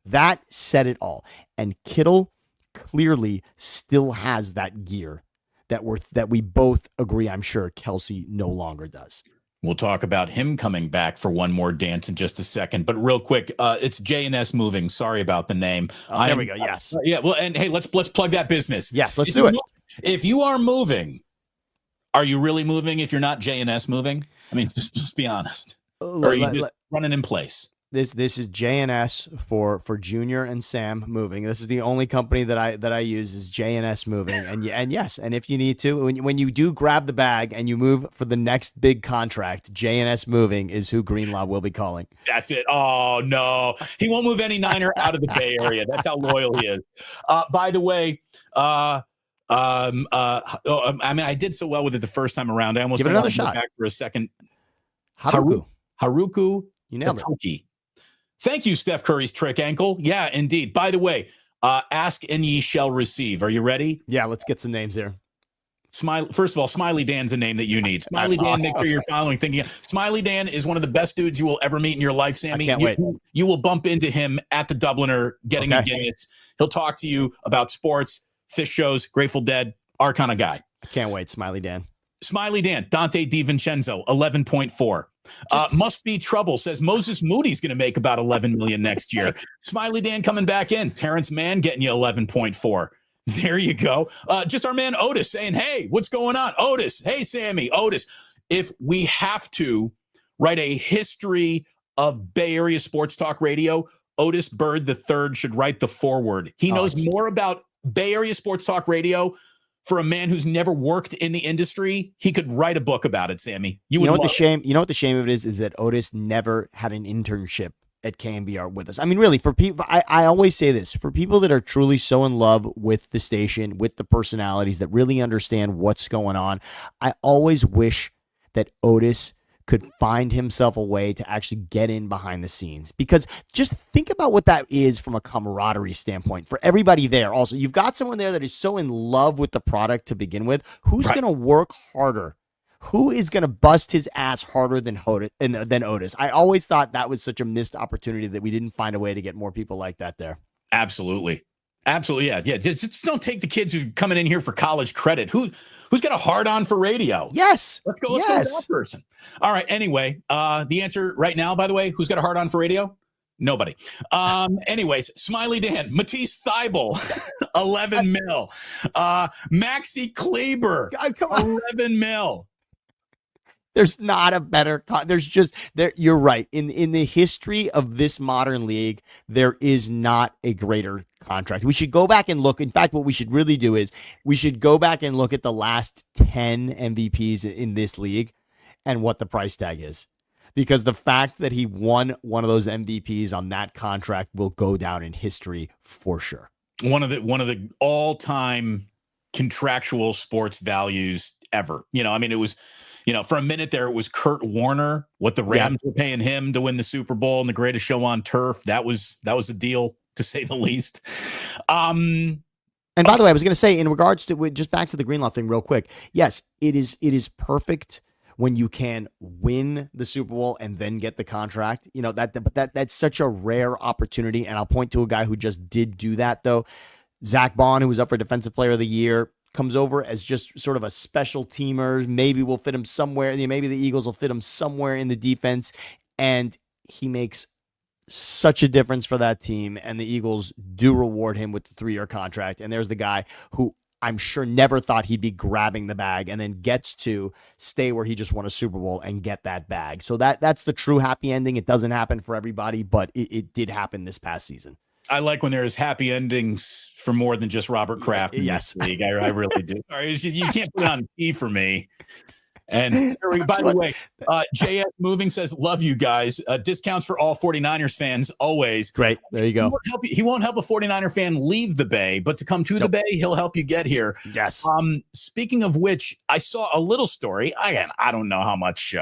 Speaker 2: That said it all. And Kittle clearly still has that gear that we both agree, I'm sure, Kelce no longer does.
Speaker 1: We'll talk about him coming back for one more dance in just a second. But real quick, it's J&S Moving. Sorry about the name.
Speaker 2: There we go. Yes.
Speaker 1: Yeah. Well, and hey, let's plug that business.
Speaker 2: Yes, let's do it.
Speaker 1: If you are moving, are you really moving if you're not J&S Moving? I mean, just be honest. Or are you just running in place?
Speaker 2: This is J&S for Junior and Sam Moving. This is the only company that I use is J&S Moving. And yes, and if you need to, when you do grab the bag and you move for the next big contract, J&S Moving is who Greenlaw will be calling.
Speaker 1: That's it. Oh no, he won't move any Niner out of the Bay Area. That's how loyal he is. By the way, I mean, I did so well with it the first time around. I almost
Speaker 2: give it another shot
Speaker 1: back for a second.
Speaker 2: Haruku, you nailed
Speaker 1: it. Thank you, Steph Curry's trick ankle. Yeah, indeed. By the way, ask and ye shall receive. Are you ready?
Speaker 2: Yeah, let's get some names here.
Speaker 1: First of all, Smiley Dan's a name that you need. Smiley Dan, awesome. Make sure you're following. Thinking Smiley Dan is one of the best dudes you will ever meet in your life, Sammy.
Speaker 2: I can't wait.
Speaker 1: You will bump into him at the Dubliner getting a Guinness. He'll talk to you about sports, fish shows, Grateful Dead, our kind of guy.
Speaker 2: I can't wait, Smiley Dan.
Speaker 1: Smiley Dan, Dante DiVincenzo, 11.4. Must be trouble, says Moses Moody's going to make about 11 million next year. Smiley Dan coming back in. Terrence Mann getting you 11.4. There you go. Just our man Otis saying, hey, what's going on? Otis. Hey, Sammy. Otis. If we have to write a history of Bay Area sports talk radio, Otis Bird III should write the foreword. He knows more about Bay Area sports talk radio. For a man who's never worked in the industry, he could write a book about it, Sammy. You know what the shame
Speaker 2: of it is that Otis never had an internship at KMB are with us. I mean, really, for people, I always say this, for people that are truly so in love with the station, with the personalities that really understand what's going on, I always wish that Otis could find himself a way to actually get in behind the scenes, because just think about what that is from a camaraderie standpoint for everybody there. Also, you've got someone there that is so in love with the product to begin with. Who's going to work harder? Who is going to bust his ass harder than Otis? I always thought that was such a missed opportunity that we didn't find a way to get more people like that there.
Speaker 1: Absolutely. Yeah. Just don't take the kids who's coming in here for college credit. Who's got a hard on for radio?
Speaker 2: Yes.
Speaker 1: Let's go with that person. All right. Anyway, the answer right now, by the way, who's got a hard on for radio? Nobody. Anyways, Smiley Dan, Matisse Thybul, 11 mil. Maxi Kleber, 11 mil.
Speaker 2: There's not a better there's just there. You're right. In the history of this modern league, there is not a greater contract. We should go back and look. In fact, what we should really do is we should go back and look at the last 10 MVPs in this league and what the price tag is. Because the fact that he won one of those MVPs on that contract will go down in history for sure.
Speaker 1: One of the all-time contractual sports values ever. I mean, it was, for a minute there, it was Kurt Warner, what the Rams were paying him to win the Super Bowl and the greatest show on turf. That was a deal, to say the least.
Speaker 2: And by the way, I was going to say, in regards to just back to the Greenlaw thing real quick. Yes, it is perfect when you can win the Super Bowl and then get the contract. That's such a rare opportunity. And I'll point to a guy who just did do that, though. Zach Bond, who was up for Defensive Player of the Year, comes over as just sort of a special teamer. Maybe we'll fit him somewhere. Maybe the Eagles will fit him somewhere in the defense. And he makes such a difference for that team. And the Eagles do reward him with the 3-year contract. And there's the guy who I'm sure never thought he'd be grabbing the bag and then gets to stay where he just won a Super Bowl and get that bag. So that's the true happy ending. It doesn't happen for everybody, but it did happen this past season.
Speaker 1: I like when there's happy endings for more than just Robert Kraft in this league. I really do. Sorry, you can't put it on T for me. And by the way, JS Moving says, love you guys. Discounts for all 49ers fans, always.
Speaker 2: Great. There you go.
Speaker 1: He won't help a 49er fan leave the Bay, but to come to the Bay, he'll help you get here.
Speaker 2: Yes.
Speaker 1: Speaking of which, I saw a little story. Again, I don't know how much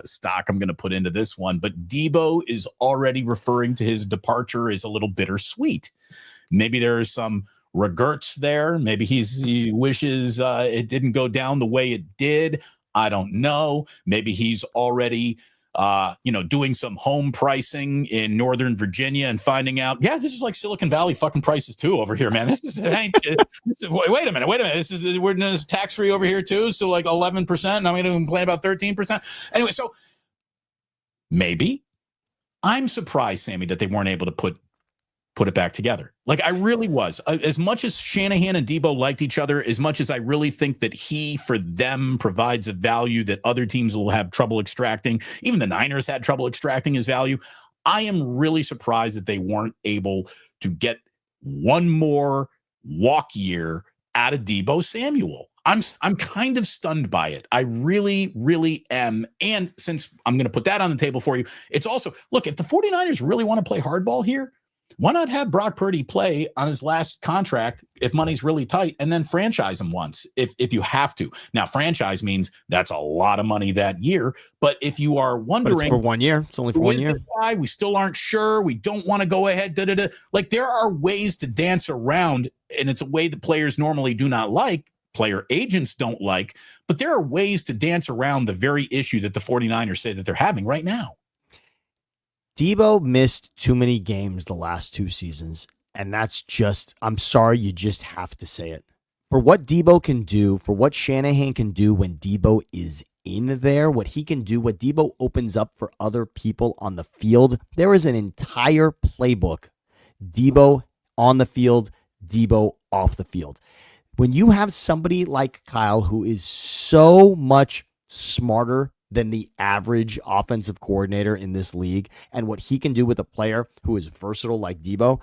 Speaker 1: stock I'm going to put into this one, but Debo is already referring to his departure as a little bittersweet. Maybe there are some regrets there. Maybe he wishes it didn't go down the way it did. I don't know. Maybe he's already, doing some home pricing in Northern Virginia and finding out, this is like Silicon Valley fucking prices too over here, man. Wait a minute. We're doing this tax free over here too. So like 11%. And I'm going to complain about 13%. Anyway, so maybe I'm surprised, Sammy, that they weren't able to put it back together. Like, I really was. As much as Shanahan and Debo liked each other, as much as I really think that he, for them, provides a value that other teams will have trouble extracting, even the Niners had trouble extracting his value, I am really surprised that they weren't able to get one more walk year out of Debo Samuel. I'm kind of stunned by it. I really, really am. And since I'm going to put that on the table for you, it's also, look, if the 49ers really want to play hardball here, why not have Brock Purdy play on his last contract if money's really tight and then franchise him once if you have to? Now, franchise means that's a lot of money that year. But if you are wondering,
Speaker 2: but it's for 1 year. It's only for 1 year.
Speaker 1: Guy, we still aren't sure. We don't want to go ahead. Like, there are ways to dance around, and it's a way that players normally do not like. Player agents don't like, but there are ways to dance around the very issue that the 49ers say that they're having right now.
Speaker 2: Debo missed too many games the last 2 seasons, and that's just, I'm sorry, you just have to say it. For what Debo can do, for what Shanahan can do when Debo is in there, what he can do, what Debo opens up for other people on the field, there is an entire playbook. Debo on the field, Debo off the field. When you have somebody like Kyle who is so much smarter than the average offensive coordinator in this league, and what he can do with a player who is versatile like Debo,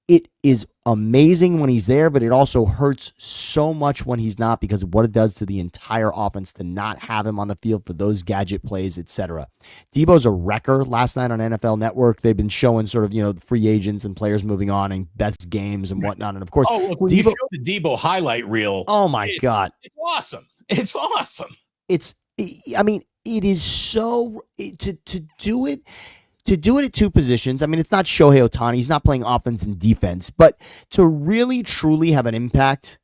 Speaker 2: it is amazing when he's there, but it also hurts so much when he's not because of what it does to the entire offense to not have him on the field for those gadget plays, etc. Debo's a wrecker. Last night on NFL Network, they've been showing sort of, the free agents and players moving on and best games and whatnot. And of course,
Speaker 1: look, when you show the Debo highlight reel,
Speaker 2: oh my God.
Speaker 1: It's awesome. It's awesome.
Speaker 2: It is so to do it. To do it at two positions, it's not Shohei Ohtani. He's not playing offense and defense. But to really, truly have an impact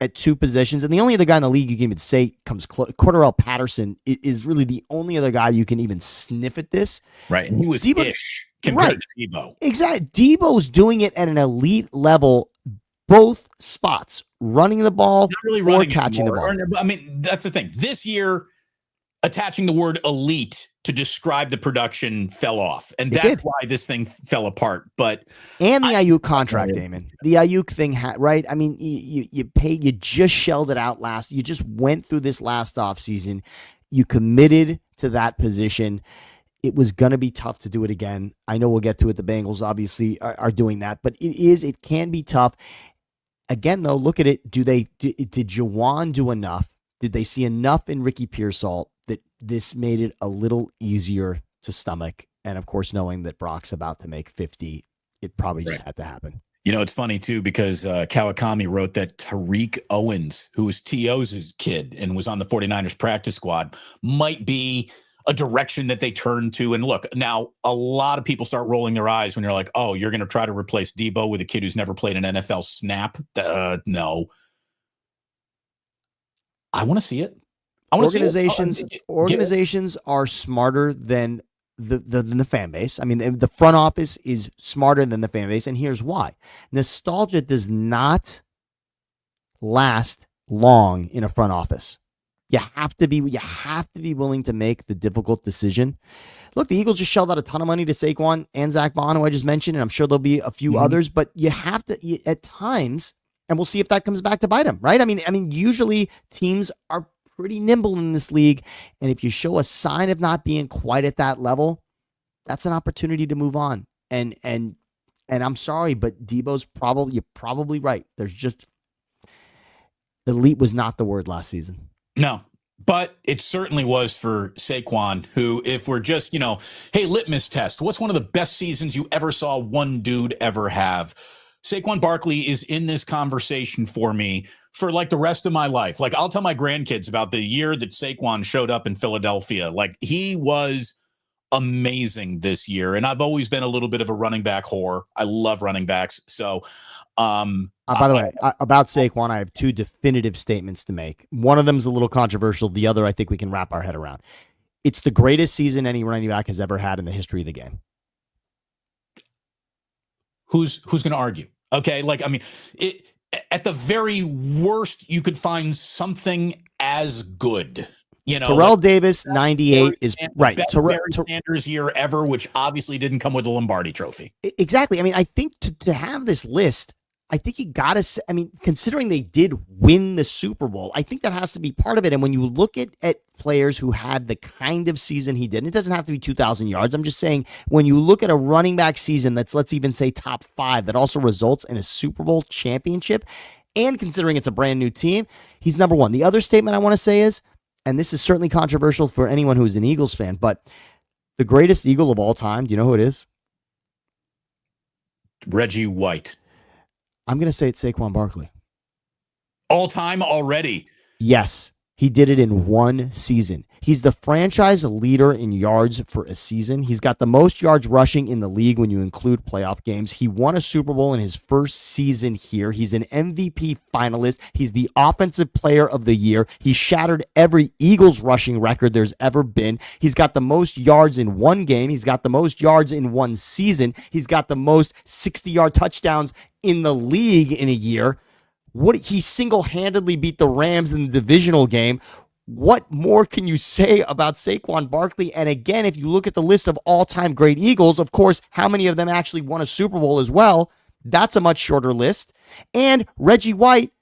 Speaker 2: at two positions, and the only other guy in the league you can even say comes close, Cordarrelle Patterson is really the only other guy you can even sniff at this.
Speaker 1: Right. And he was ish compared to Debo.
Speaker 2: Exactly. Debo's doing it at an elite level, both spots, running the ball
Speaker 1: not really running
Speaker 2: or catching
Speaker 1: anymore.
Speaker 2: the ball.
Speaker 1: That's the thing. This year, attaching the word elite to describe the production fell off. And that's why this thing fell apart.
Speaker 2: And the Ayuk contract, Damon. The Ayuk thing, right? You just shelled it out you just went through this last offseason. You committed to that position. It was going to be tough to do it again. I know we'll get to it. The Bengals obviously are doing that, but it can be tough. Again, though, look at it. Did Juwan do enough? Did they see enough in Ricky Pearsall that this made it a little easier to stomach? And of course, knowing that Brock's about to make 50, it probably just had to happen.
Speaker 1: It's funny too, because Kawakami wrote that Tariq Owens, who was T.O.'s kid and was on the 49ers practice squad, might be a direction that they turn to. And look, now a lot of people start rolling their eyes when you're like, oh, you're going to try to replace Debo with a kid who's never played an NFL snap. No. I want to see it.
Speaker 2: Organizations are smarter than the fan base. The front office is smarter than the fan base, and here's why. Nostalgia does not last long in a front office. You have to be willing to make the difficult decision. Look, the Eagles just shelled out a ton of money to Saquon and Zach Bond, who I just mentioned, and I'm sure there'll be a few others, but you have to at times. And we'll see if that comes back to bite him, right? Usually teams are pretty nimble in this league, and if you show a sign of not being quite at that level, that's an opportunity to move on. And I'm sorry, but Debo's you're probably right. There's just elite was not the word last season.
Speaker 1: No, but it certainly was for Saquon, who, if we're just, hey, litmus test, what's one of the best seasons you ever saw one dude ever have? Saquon Barkley is in this conversation for me for like the rest of my life. Like, I'll tell my grandkids about the year that Saquon showed up in Philadelphia. Like, he was amazing this year. And I've always been a little bit of a running back whore. I love running backs. So, by
Speaker 2: the way, about Saquon, I have two definitive statements to make. One of them is a little controversial. The other, I think we can wrap our head around. It's the greatest season any running back has ever had in the history of the game.
Speaker 1: Who's going to argue? Okay, at the very worst, you could find something as good.
Speaker 2: Terrell Davis, 98 is right.
Speaker 1: Terrell Sanders' year ever, which obviously didn't come with the Lombardi Trophy.
Speaker 2: Exactly. I think to have this list, I think you got to. Considering they did win the Super Bowl, I think that has to be part of it. And when you look at players who had the kind of season he did, and it doesn't have to be 2,000 yards. I'm just saying, when you look at a running back season that's, let's even say, top 5, that also results in a Super Bowl championship, and considering it's a brand new team, he's number one. The other statement I want to say is, and this is certainly controversial for anyone who's an Eagles fan, but the greatest Eagle of all time, do you know who it is?
Speaker 1: Reggie White.
Speaker 2: I'm going to say it's Saquon Barkley.
Speaker 1: All time already?
Speaker 2: Yes. He did it in one season. He's the franchise leader in yards for a season. He's got the most yards rushing in the league when you include playoff games. He won a Super Bowl in his first season here. He's an MVP finalist. He's the offensive player of the year. He shattered every Eagles rushing record there's ever been. He's got the most yards in one game. He's got the most yards in one season. He's got the most 60-yard touchdowns in the league in a year. He single-handedly beat the Rams in the divisional game. What more can you say about Saquon Barkley? And again, if you look at the list of all-time great Eagles, of course, how many of them actually won a Super Bowl as well? That's a much shorter list. And Reggie White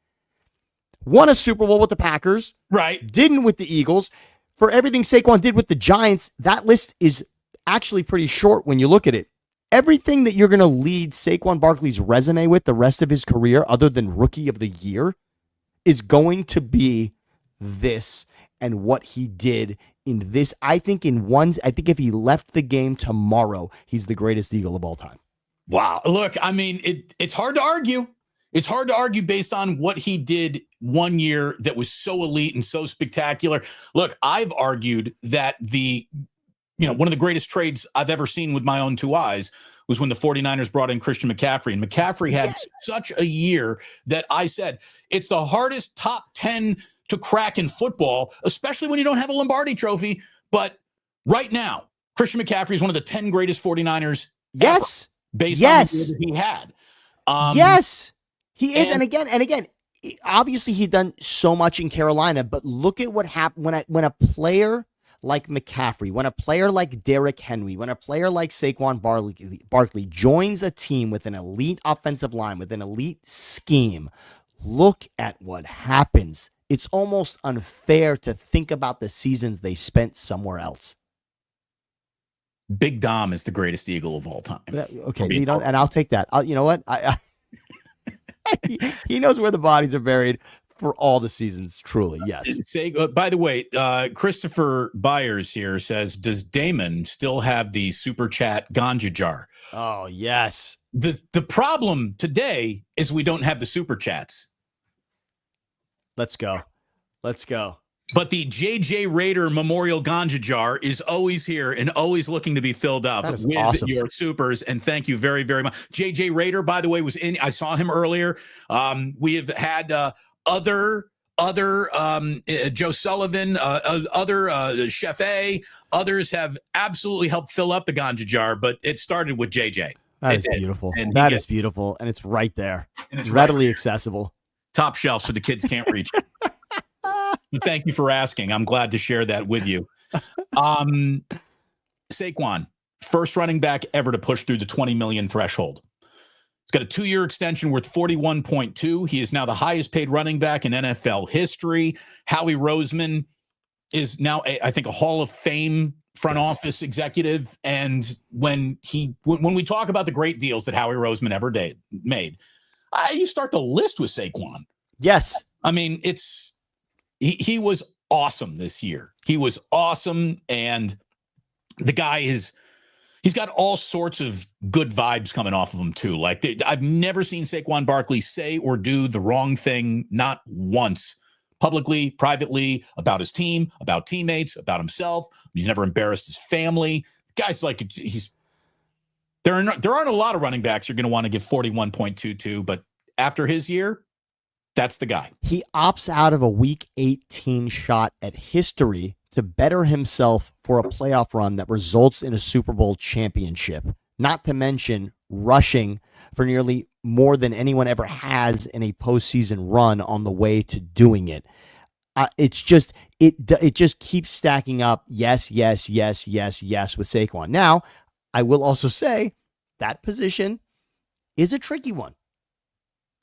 Speaker 2: won a Super Bowl with the Packers.
Speaker 1: Right.
Speaker 2: Didn't with the Eagles. For everything Saquon did with the Giants, that list is actually pretty short when you look at it. everything that you're going to lead Saquon Barkley's resume with the rest of his career, other than Rookie of the Year, is going to be this and what he did in this. I think if he left the game tomorrow, he's the greatest Eagle of all time.
Speaker 1: Wow. Look, I mean, it's hard to argue. It's hard to argue based on what he did one year that was so elite and so spectacular. Look, I've argued that one of the greatest trades I've ever seen with my own two eyes was when the 49ers brought in Christian McCaffrey. And McCaffrey had such a year that I said, it's the hardest top 10 to crack in football, especially when you don't have a Lombardi trophy. But right now, Christian McCaffrey is one of the 10 greatest 49ers
Speaker 2: yes.
Speaker 1: ever, based on the year that he had.
Speaker 2: Yes, he is. And again, obviously he'd done so much in Carolina, but look at what happened when a player like McCaffrey, when a player like Derrick Henry, when a player like Saquon Barkley joins a team with an elite offensive line, with an elite scheme. Look at what happens. It's almost unfair to think about the seasons they spent somewhere else.
Speaker 1: Big Dom is the greatest Eagle of all time.
Speaker 2: Okay, and I'll take that. You know what? He knows where the bodies are buried for all the seasons, truly, yes.
Speaker 1: By the way, Christopher Byers here says, does Damon still have the super chat ganja jar?
Speaker 2: Oh, yes.
Speaker 1: The problem today is we don't have the super chats.
Speaker 2: Let's go.
Speaker 1: But the JJ Raider Memorial Ganja Jar is always here and always looking to be filled up with
Speaker 2: awesome.
Speaker 1: Your supers. And thank you very, very much. JJ Raider, by the way, was in. I saw him earlier. We have had other Joe Sullivan, other Chef A, others have absolutely helped fill up the Ganja Jar, but it started with JJ.
Speaker 2: That is beautiful. And that is beautiful. And it's right there. And it's readily accessible.
Speaker 1: Top shelf so the kids can't reach it. But thank you for asking. I'm glad to share that with you. Saquon, first running back ever to push through the 20 million threshold. He's got a 2-year extension worth 41.2. He is now the highest paid running back in NFL history. Howie Roseman is now, I think, a Hall of Fame front office executive. And when we talk about the great deals that Howie Roseman ever made, you start the list with Saquon.
Speaker 2: Yes.
Speaker 1: I mean, he was awesome this year. He was awesome. And the guy he's got all sorts of good vibes coming off of him too. Like I've never seen Saquon Barkley say or do the wrong thing, not once, publicly, privately, about his team, about teammates, about himself. He's never embarrassed his family. The guy's like, there aren't a lot of running backs you're going to want to give 41.22, but after his year, that's the guy.
Speaker 2: He opts out of a Week 18 shot at history to better himself for a playoff run that results in a Super Bowl championship, not to mention rushing for nearly more than anyone ever has in a postseason run on the way to doing it. It just keeps stacking up. Yes, with Saquon. Now, I will also say that position is a tricky one.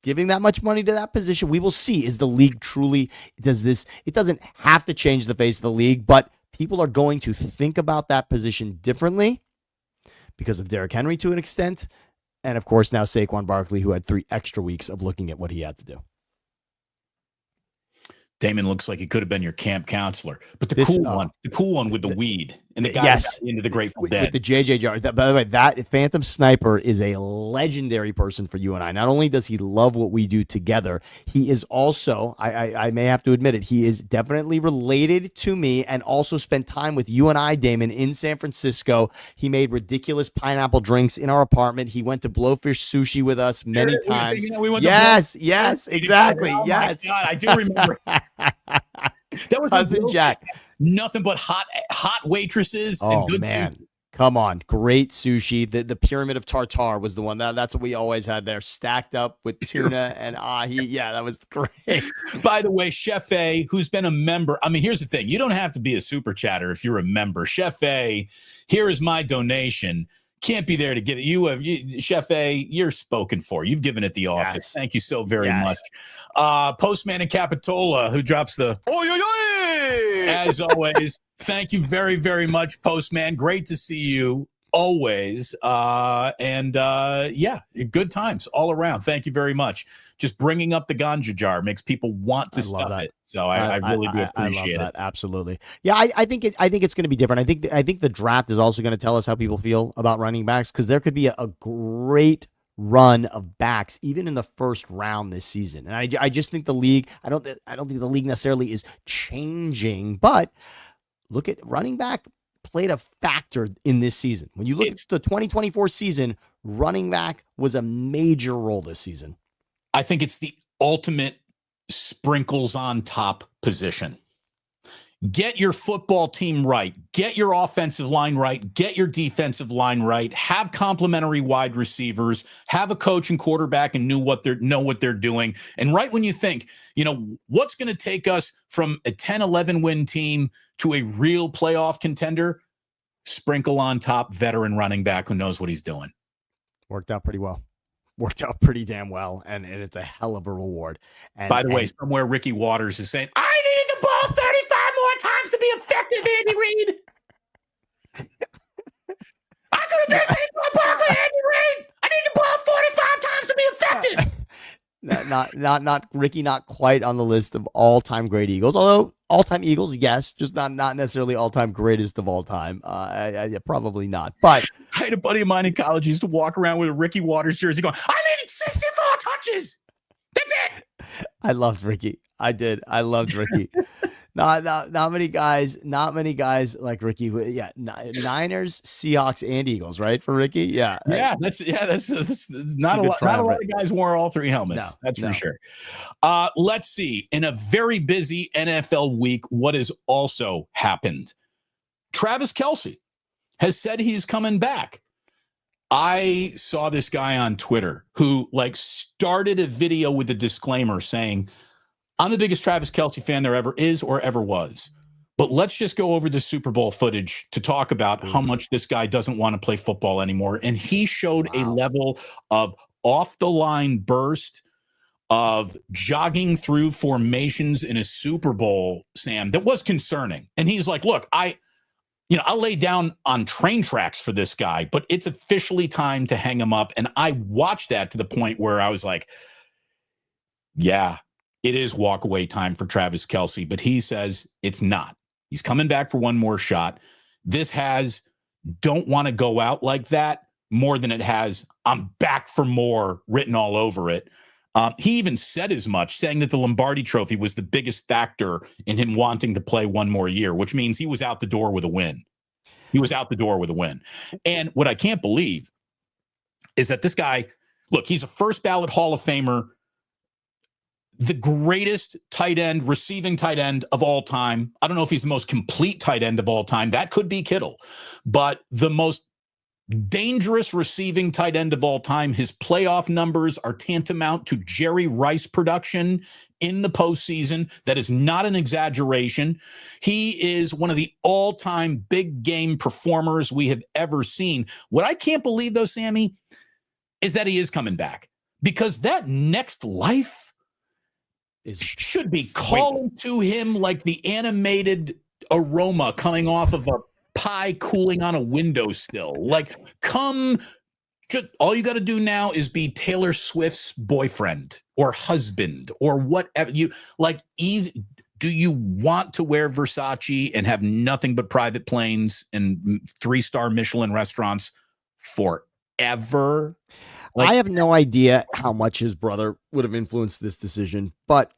Speaker 2: Giving that much money to that position, we will see. Is the league truly does this? It doesn't have to change the face of the league, but people are going to think about that position differently because of Derrick Henry to an extent. And of course, now Saquon Barkley, who had 3 extra weeks of looking at what he had to do.
Speaker 1: Damon looks like he could have been your camp counselor, but the cool one with the weed and the guy got into the Grateful Dead. With the
Speaker 2: JJ jar. By the way, that Phantom Sniper is a legendary person for you and I. Not only does he love what we do together, he is also, I may have to admit it, he is definitely related to me and also spent time with you and I, Damon, in San Francisco. He made ridiculous pineapple drinks in our apartment. He went to Blowfish Sushi with us many times. Yes, exactly.
Speaker 1: Oh
Speaker 2: yes.
Speaker 1: My God, I do remember. That was
Speaker 2: Cousin Jack.
Speaker 1: Nothing but hot waitresses and good sushi.
Speaker 2: Come on, great sushi. The pyramid of tartar was the one that's what we always had there, stacked up with tuna and ahi. Yeah, that was great.
Speaker 1: By the way, Chef A, who's been a member. I mean, here's the thing: you don't have to be a super chatter if you're a member. Chef A, here is my donation. Can't be there to give it. Chef A, you're spoken for. You've given it the office. Yes. Thank you so very much. Postman in Capitola, who drops the as always. Thank you very, very much, Postman. Great to see you. always. Yeah, good times all around. Thank you very much. Just bringing up the ganja jar makes people want to stuff it. So I really do appreciate
Speaker 2: I love
Speaker 1: it.
Speaker 2: that. Absolutely. Yeah, I think it's going to be different. I think the draft is also going to tell us how people feel about running backs, because there could be a great run of backs even in the first round this season. And I just think the league, I don't think the league necessarily is changing, but look at running back played a factor in this season. When you look at the 2024 season, running back was a major role this season.
Speaker 1: I think it's the ultimate sprinkles on top position. Get your football team right. Get your offensive line right. Get your defensive line right. Have complementary wide receivers. Have a coach and quarterback and know what they're doing. And right when you think, what's going to take us from a 10-11 win team to a real playoff contender, sprinkle on top veteran running back who knows what he's doing.
Speaker 2: Worked out pretty well. Worked out pretty damn well, and it's a hell of a reward. And
Speaker 1: by the way, somewhere Ricky Waters is saying, I needed the ball 35 more times to be effective, Andy Reid. I could have been saying Barkley, Andy Reid. I need the ball 45 times to be effective.
Speaker 2: Not Ricky, not quite on the list of all-time great Eagles. Although all-time Eagles, yes, just not necessarily all-time greatest of all time. Probably not. But
Speaker 1: I had a buddy of mine in college who used to walk around with a Ricky Waters jersey going, I needed 64 touches. That's it.
Speaker 2: I loved Ricky. I did. I loved Ricky. Not many guys like Ricky. Yeah, Niners, Seahawks, and Eagles, right? For Ricky, yeah.
Speaker 1: That's not a lot. Not a lot of guys wore all three helmets. That's for sure. Let's see. In a very busy NFL week, what has also happened? Travis Kelce has said he's coming back. I saw this guy on Twitter who started a video with a disclaimer saying, I'm the biggest Travis Kelce fan there ever is or ever was. But let's just go over the Super Bowl footage to talk about how much this guy doesn't want to play football anymore. And he showed a level of off-the-line burst, of jogging through formations in a Super Bowl, Sam, that was concerning. And he's like, look, I'll lay down on train tracks for this guy, but it's officially time to hang him up. And I watched that to the point where I was like, yeah, it is walk away time for Travis Kelce, but he says it's not. He's coming back for one more shot. This has don't want to go out like that more than it has I'm back for more written all over it. He even said as much, saying that the Lombardi Trophy was the biggest factor in him wanting to play one more year, which means he was out the door with a win. And what I can't believe is that this guy, look, he's a first ballot Hall of Famer, the greatest receiving tight end of all time. I don't know if he's the most complete tight end of all time. That could be Kittle. But the most dangerous receiving tight end of all time, his playoff numbers are tantamount to Jerry Rice production in the postseason. That is not an exaggeration. He is one of the all-time big game performers we have ever seen. What I can't believe, though, Sammy, is that he is coming back, because that next life should be calling to him like the animated aroma coming off of a pie cooling on a windowsill. All you got to do now is be Taylor Swift's boyfriend or husband or whatever. Easy. Do you want to wear Versace and have nothing but private planes and 3-star Michelin restaurants forever?
Speaker 2: I have no idea how much his brother would have influenced this decision, but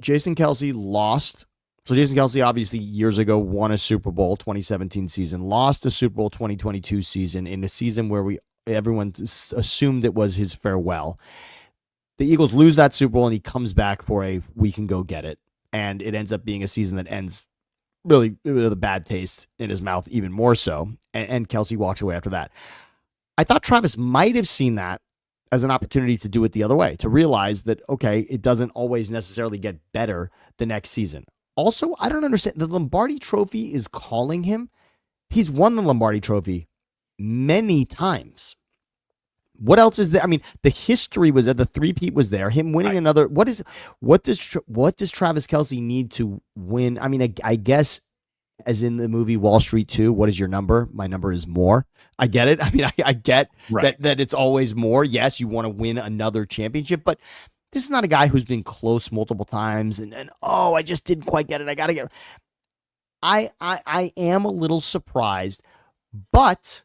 Speaker 2: Jason Kelce lost. So Jason Kelce obviously years ago won a Super Bowl 2017 season, lost a Super Bowl 2022 season in a season where everyone assumed it was his farewell. The Eagles lose that Super Bowl and he comes back for a we can go get it. And it ends up being a season that ends really with a bad taste in his mouth, even more so. And Kelce walks away after that. I thought Travis might have seen that as an opportunity to do it the other way, to realize that, okay, it doesn't always necessarily get better the next season. Also, I don't understand. The Lombardi Trophy is calling him. He's won the Lombardi Trophy many times. What else is there? I mean, the history was there. The three-peat was there. Him winning another. What does Travis Kelce need to win? I mean, I guess as in the movie Wall Street 2, what is your number? My number is more. I get it. I mean, I get that it's always more. Yes, you want to win another championship, but this is not a guy who's been close multiple times and oh, I just didn't quite get it. I got to get it. I am a little surprised, but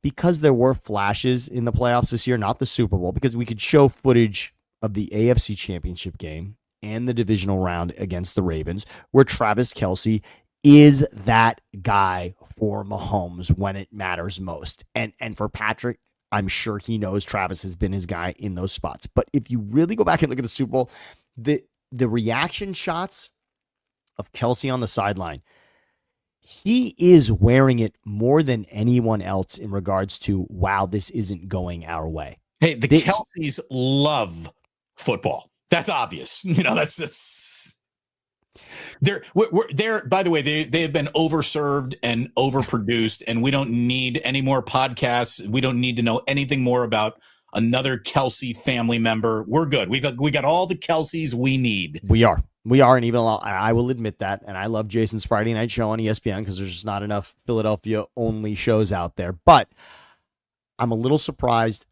Speaker 2: because there were flashes in the playoffs this year, not the Super Bowl, because we could show footage of the AFC Championship game and the divisional round against the Ravens, where Travis Kelce is that guy for Mahomes when it matters most. And for Patrick, I'm sure he knows Travis has been his guy in those spots. But if you really go back and look at the Super Bowl, the reaction shots of Kelce on the sideline, he is wearing it more than anyone else in regards to, wow, this isn't going our way.
Speaker 1: Hey, the Kelceys love football. That's obvious. That's they're by the way, they have been overserved and overproduced, and we don't need any more podcasts. We don't need to know anything more about another Kelce family member. We're good. We got all the Kelceys we need.
Speaker 2: We are, and even I will admit that. And I love Jason's Friday Night Show on ESPN because there's just not enough Philadelphia only shows out there. But I'm a little surprised.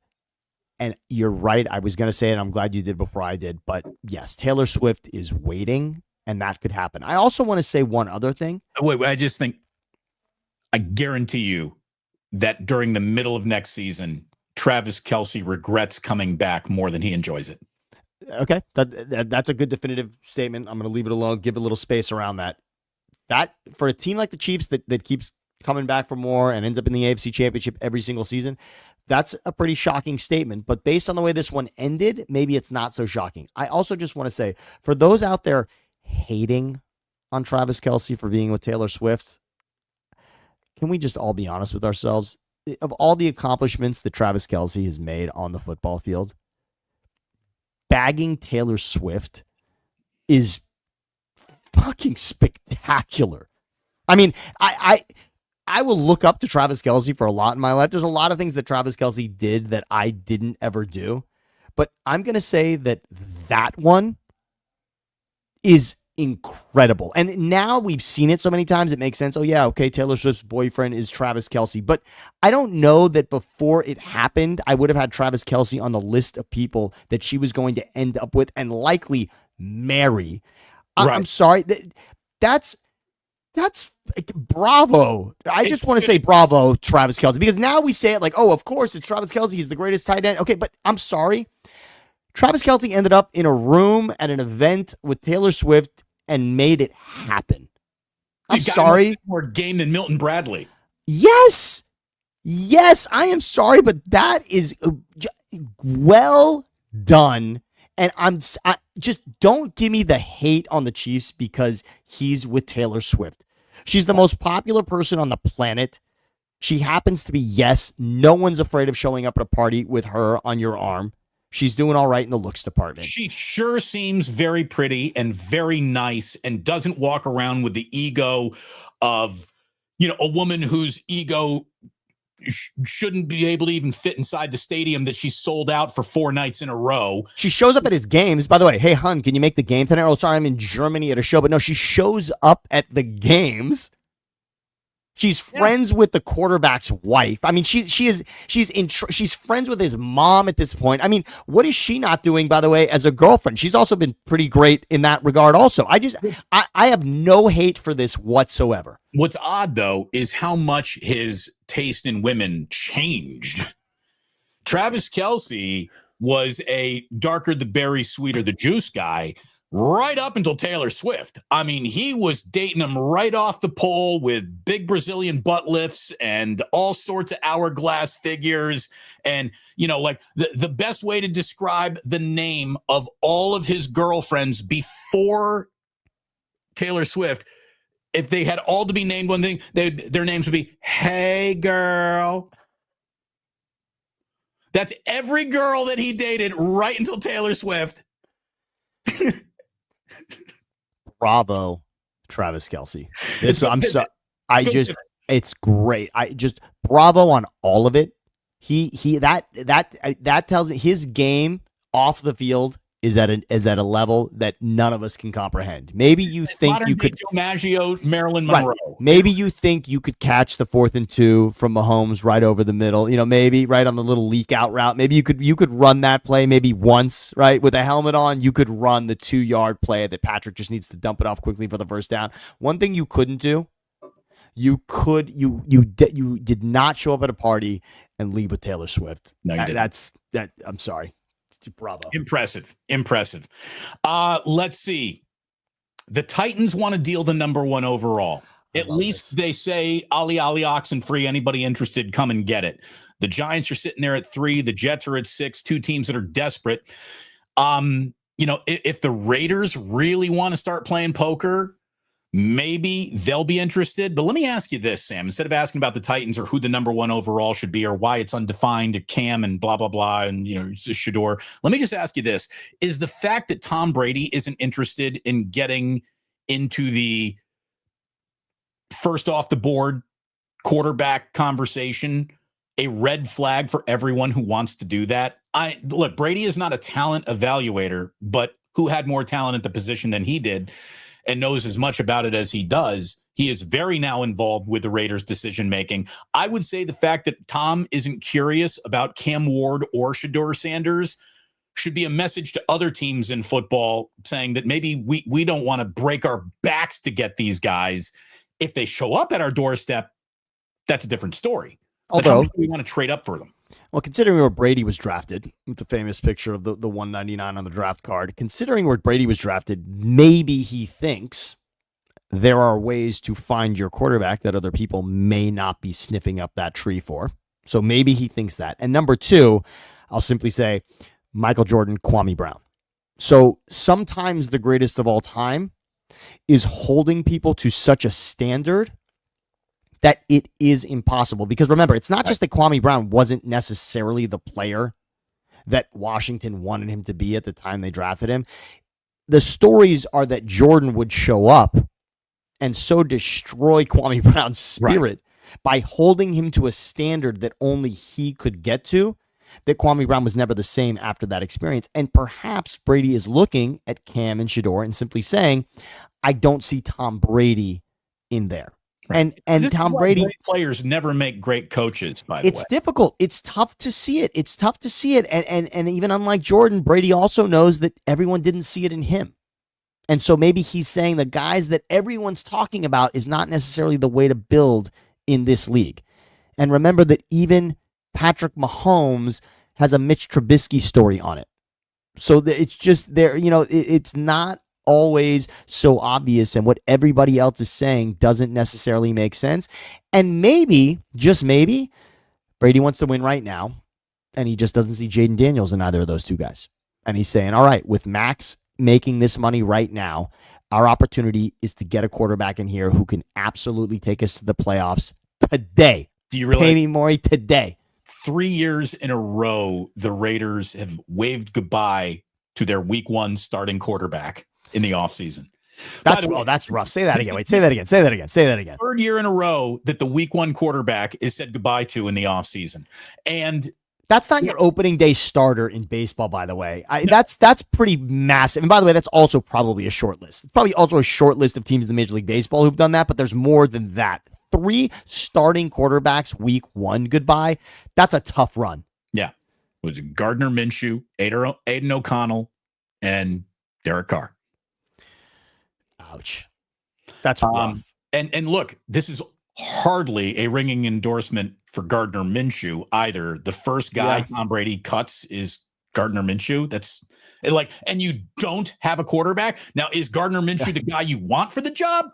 Speaker 2: And you're right. I was going to say it. I'm glad you did before I did. But yes, Taylor Swift is waiting, and that could happen. I also want to say one other thing.
Speaker 1: Wait, I just think, I guarantee you that during the middle of next season, Travis Kelce regrets coming back more than he enjoys it.
Speaker 2: Okay, that's a good definitive statement. I'm going to leave it alone. Give a little space around that. That for a team like the Chiefs that keeps coming back for more and ends up in the AFC Championship every single season, that's a pretty shocking statement. But based on the way this one ended, maybe it's not so shocking. I also just want to say, for those out there hating on Travis Kelce for being with Taylor Swift, can we just all be honest with ourselves? Of all the accomplishments that Travis Kelce has made on the football field, bagging Taylor Swift is fucking spectacular. I mean, I will look up to Travis Kelce for a lot in my life. There's a lot of things that Travis Kelce did that I didn't ever do. But I'm going to say that one is incredible. And now we've seen it so many times, it makes sense. Oh, yeah, okay, Taylor Swift's boyfriend is Travis Kelce. But I don't know that before it happened, I would have had Travis Kelce on the list of people that she was going to end up with and likely marry. Right. I'm sorry. That's bravo. I just want to say bravo, Travis Kelce, because now we say it like, oh, of course, it's Travis Kelce. He's the greatest tight end. Okay, but I'm sorry. Travis Kelce ended up in a room at an event with Taylor Swift and made it happen. I'm sorry.
Speaker 1: More game than Milton Bradley.
Speaker 2: Yes, I am sorry, but that is well done. And I just don't give me the hate on the Chiefs because he's with Taylor Swift. She's the most popular person on the planet. She happens to be, yes, no one's afraid of showing up at a party with her on your arm. She's doing all right in the looks department.
Speaker 1: She sure seems very pretty and very nice and doesn't walk around with the ego of, a woman whose ego shouldn't be able to even fit inside the stadium that she sold out for 4 nights in a row.
Speaker 2: She shows up at his games. By the way, hey, hun, can you make the game tonight? Oh, sorry, I'm in Germany at a show. But no, she shows up at the games. She's friends with the quarterback's wife. I mean, she's friends with his mom at this point. I mean, what is she not doing, by the way, as a girlfriend? She's also been pretty great in that regard also. I have no hate for this whatsoever.
Speaker 1: What's odd, though, is how much his taste in women changed. Travis Kelce was a darker the berry, sweeter the juice guy right up until Taylor Swift. I mean, he was dating him right off the pole with big Brazilian butt lifts and all sorts of hourglass figures. And, like the best way to describe the name of all of his girlfriends before Taylor Swift, if they had all to be named one thing, their names would be, hey, girl. That's every girl that he dated right until Taylor Swift.
Speaker 2: Bravo, Travis Kelce. It's great. Bravo on all of it. That tells me his game off the field is at a level that none of us can comprehend. Maybe you think you could
Speaker 1: Joe Maggio, Marilyn Monroe.
Speaker 2: Right. Maybe you think you could catch the 4th and 2 from Mahomes right over the middle. Maybe right on the little leak out route. Maybe you could run that play maybe once, right? With a helmet on, you could run the 2-yard play that Patrick just needs to dump it off quickly for the first down. One thing you couldn't do, you did not show up at a party and leave with Taylor Swift.
Speaker 1: No, you didn't.
Speaker 2: I'm sorry. Bravo.
Speaker 1: Impressive. Let's see. The Titans want to deal the number 1 overall. At least they say Ali Oxenfree, anybody interested, come and get it. The Giants are sitting there at 3. The Jets are at 6. 2 teams that are desperate. If the Raiders really want to start playing poker, maybe they'll be interested. But let me ask you this, Sam. Instead of asking about the Titans or who the number 1 overall should be or why it's undefined to Cam and blah, blah, blah, and, Shador, let me just ask you this. Is the fact that Tom Brady isn't interested in getting into the first off the board quarterback conversation a red flag for everyone who wants to do that? Look, Brady is not a talent evaluator, but who had more talent at the position than he did and knows as much about it as he does. He is very now involved with the Raiders' decision-making. I would say the fact that Tom isn't curious about Cam Ward or Shador Sanders should be a message to other teams in football saying that maybe we don't want to break our backs to get these guys. If they show up at our doorstep, that's a different story. Although, how much do we want to trade up for them?
Speaker 2: Well, considering where Brady was drafted, with the famous picture of the 199 on the draft card, considering where Brady was drafted, maybe he thinks there are ways to find your quarterback that other people may not be sniffing up that tree for. So maybe he thinks that. And number 2, I'll simply say Michael Jordan, Kwame Brown. So sometimes the greatest of all time is holding people to such a standard that it is impossible. Because remember, it's not just that Kwame Brown wasn't necessarily the player that Washington wanted him to be at the time they drafted him. The stories are that Jordan would show up and so destroy Kwame Brown's spirit by holding him to a standard that only he could get to, that Kwame Brown was never the same after that experience. And perhaps Brady is looking at Cam and Shador and simply saying, I don't see Tom Brady in there. Right. And Tom Brady,
Speaker 1: players never make great coaches, by the way.
Speaker 2: It's difficult. It's tough to see it. And even unlike Jordan, Brady also knows that everyone didn't see it in him. And so maybe he's saying the guys that everyone's talking about is not necessarily the way to build in this league. And remember that even Patrick Mahomes has a Mitch Trubisky story on it. So it's just there, it's not always so obvious, and what everybody else is saying doesn't necessarily make sense. And maybe, just maybe, Brady wants to win right now, and he just doesn't see Jaden Daniels in either of those two guys. And he's saying, all right, with Max making this money right now, our opportunity is to get a quarterback in here who can absolutely take us to the playoffs today.
Speaker 1: Do you realize?
Speaker 2: Pay me more today.
Speaker 1: 3 years in a row, the Raiders have waved goodbye to their week 1 starting quarterback in the offseason.
Speaker 2: That's rough. Say that again. Wait, say that again.
Speaker 1: Third year in a row that the week 1 quarterback is said goodbye to in the offseason. And
Speaker 2: that's not your opening day starter in baseball, by the way. That's pretty massive. And by the way, that's also probably a short list. It's probably also a short list of teams in the Major League Baseball who've done that, but there's more than that. 3 starting quarterbacks week 1 goodbye. That's a tough run.
Speaker 1: Yeah. It was Gardner Minshew, Aiden O'Connell, and Derek Carr.
Speaker 2: Ouch. That's rough.
Speaker 1: And look, this is hardly a ringing endorsement for Gardner Minshew either. The first guy Tom Brady cuts is Gardner Minshew. That's like, and you don't have a quarterback. Now, is Gardner Minshew the guy you want for the job?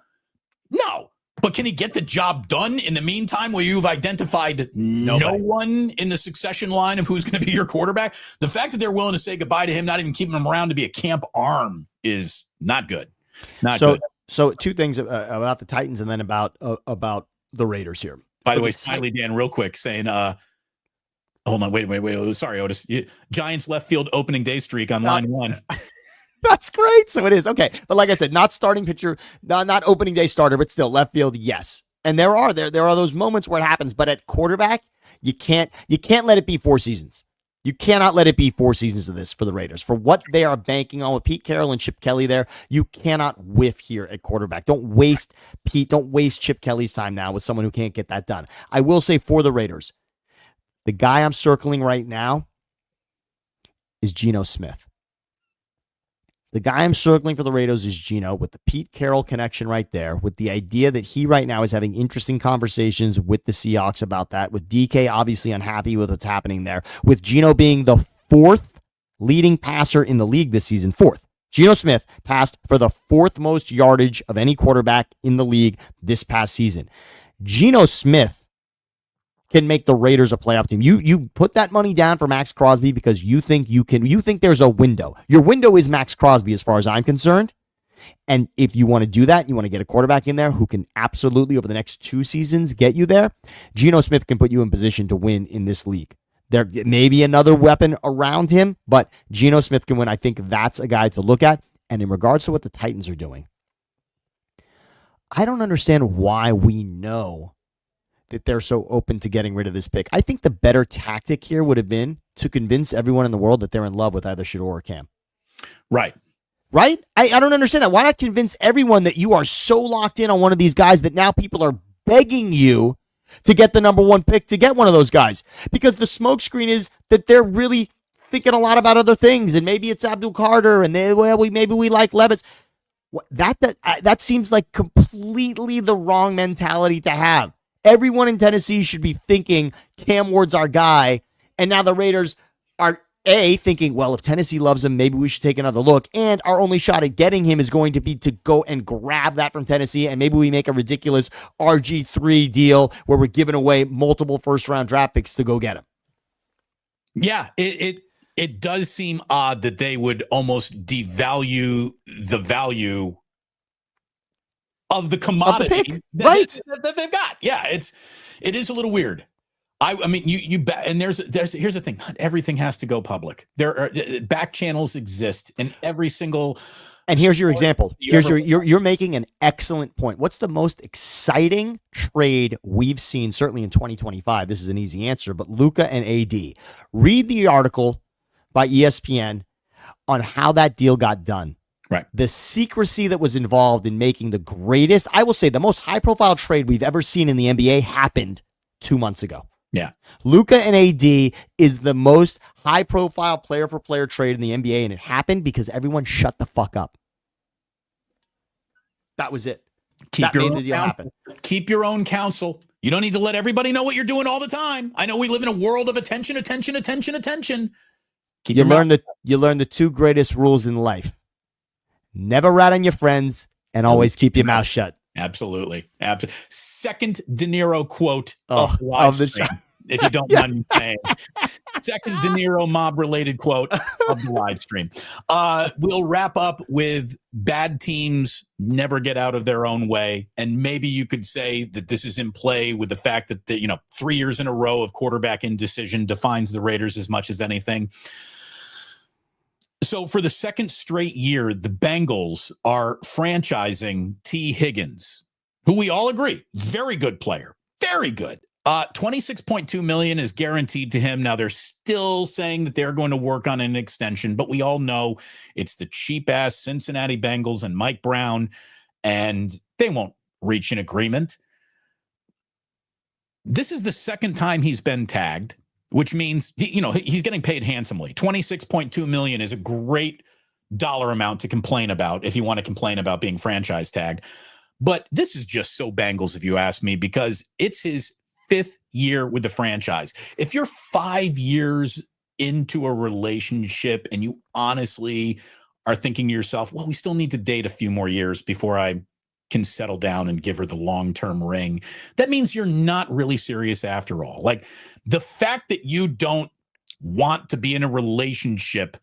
Speaker 1: No. But can he get the job done in the meantime where you've identified no one in the succession line of who's going to be your quarterback? The fact that they're willing to say goodbye to him, not even keeping him around to be a camp arm, is not good. Good.
Speaker 2: So 2 things about the Titans and then about the Raiders here.
Speaker 1: By the way, Smiley Dan, real quick, saying, hold on, wait. Sorry, Otis. Giants left field opening day streak on line 1.
Speaker 2: That's great. So it is. Okay. But like I said, not starting pitcher, not opening day starter, but still left field, yes. And there are those moments where it happens, but at quarterback, you can't let it be 4 seasons. You cannot let it be 4 seasons of this for the Raiders. For what they are banking on with Pete Carroll and Chip Kelly there, you cannot whiff here at quarterback. Don't waste Chip Kelly's time now with someone who can't get that done. I will say for the Raiders, the guy I'm circling right now is Geno Smith. The guy I'm circling for the Raiders is Geno, with the Pete Carroll connection right there, with the idea that he right now is having interesting conversations with the Seahawks about that, with DK obviously unhappy with what's happening there, with Geno being the 4th leading passer in the league this season. 4th. Geno Smith passed for the 4th most yardage of any quarterback in the league this past season. Geno Smith can make the Raiders a playoff team. You put that money down for Max Crosby because you think there's a window. Your window is Max Crosby as far as I'm concerned. And if you want to do that, you want to get a quarterback in there who can absolutely over the next 2 seasons get you there. Geno Smith can put you in position to win in this league. There may be another weapon around him, but Geno Smith can win. I think that's a guy to look at. And in regards to what the Titans are doing, I don't understand why we know that they're so open to getting rid of this pick. I think the better tactic here would have been to convince everyone in the world that they're in love with either Shador or Cam.
Speaker 1: Right?
Speaker 2: I don't understand that. Why not convince everyone that you are so locked in on one of these guys that now people are begging you to get the number 1 pick to get one of those guys? Because the smokescreen is that they're really thinking a lot about other things, and maybe it's Abdul Carter, and maybe we like Levis. That seems like completely the wrong mentality to have. Everyone in Tennessee should be thinking Cam Ward's our guy. And now the Raiders are thinking, well, if Tennessee loves him, maybe we should take another look. And our only shot at getting him is going to be to go and grab that from Tennessee. And maybe we make a ridiculous RG3 deal where we're giving away multiple first-round draft picks to go get him.
Speaker 1: Yeah, it does seem odd that they would almost devalue the value of the commodity that they've got. Yeah, it is a little weird. I mean, you bet. And here's the thing: not everything has to go public. There are back channels exist in every single.
Speaker 2: And here's your example. You're making an excellent point. What's the most exciting trade we've seen, certainly in 2025? This is an easy answer, but Luka and AD. Read the article by ESPN on how that deal got done.
Speaker 1: Right.
Speaker 2: The secrecy that was involved in making the greatest, I will say, the most high-profile trade we've ever seen in the NBA happened 2 months ago.
Speaker 1: Yeah.
Speaker 2: Luka and AD is the most high-profile player-for-player trade in the NBA, and it happened because everyone shut the fuck up. That was it. That made the deal happen.
Speaker 1: Keep your own counsel. You don't need to let everybody know what you're doing all the time. I know we live in a world of attention. You
Speaker 2: learn the 2 greatest rules in life. Never rat on your friends and always keep your mouth shut.
Speaker 1: Absolutely. Second De Niro quote
Speaker 2: of the show.
Speaker 1: If you don't mind me saying. Second De Niro mob-related quote of the live stream. We'll wrap up with bad teams never get out of their own way. And maybe you could say that this is in play with the fact that 3 years in a row of quarterback indecision defines the Raiders as much as anything. So for the second straight year, the Bengals are franchising T. Higgins, who we all agree, very good player, very good. $26.2 million is guaranteed to him. Now they're still saying that they're going to work on an extension, but we all know it's the cheap ass Cincinnati Bengals and Mike Brown, and they won't reach an agreement. This is the second time he's been tagged, which means, he's getting paid handsomely. $26.2 million is a great dollar amount to complain about if you want to complain about being franchise tagged. But this is just so Bengals, if you ask me, because it's his 5th year with the franchise. If you're 5 years into a relationship and you honestly are thinking to yourself, well, we still need to date a few more years before I can settle down and give her the long-term ring, that means you're not really serious after all. Like, the fact that you don't want to be in a relationship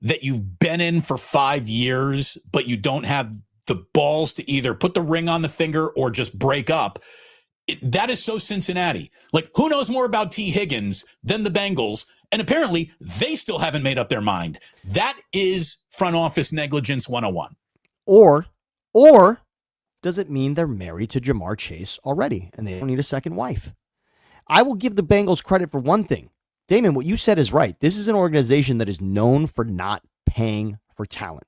Speaker 1: that you've been in for 5 years, but you don't have the balls to either put the ring on the finger or just break up, that is so Cincinnati. Like, who knows more about T. Higgins than the Bengals? And apparently, they still haven't made up their mind. That is front office negligence 101.
Speaker 2: Or does it mean they're married to Jamar Chase already and they don't need a second wife? I will give the Bengals credit for one thing. Damon, what you said is right. This is an organization that is known for not paying for talent.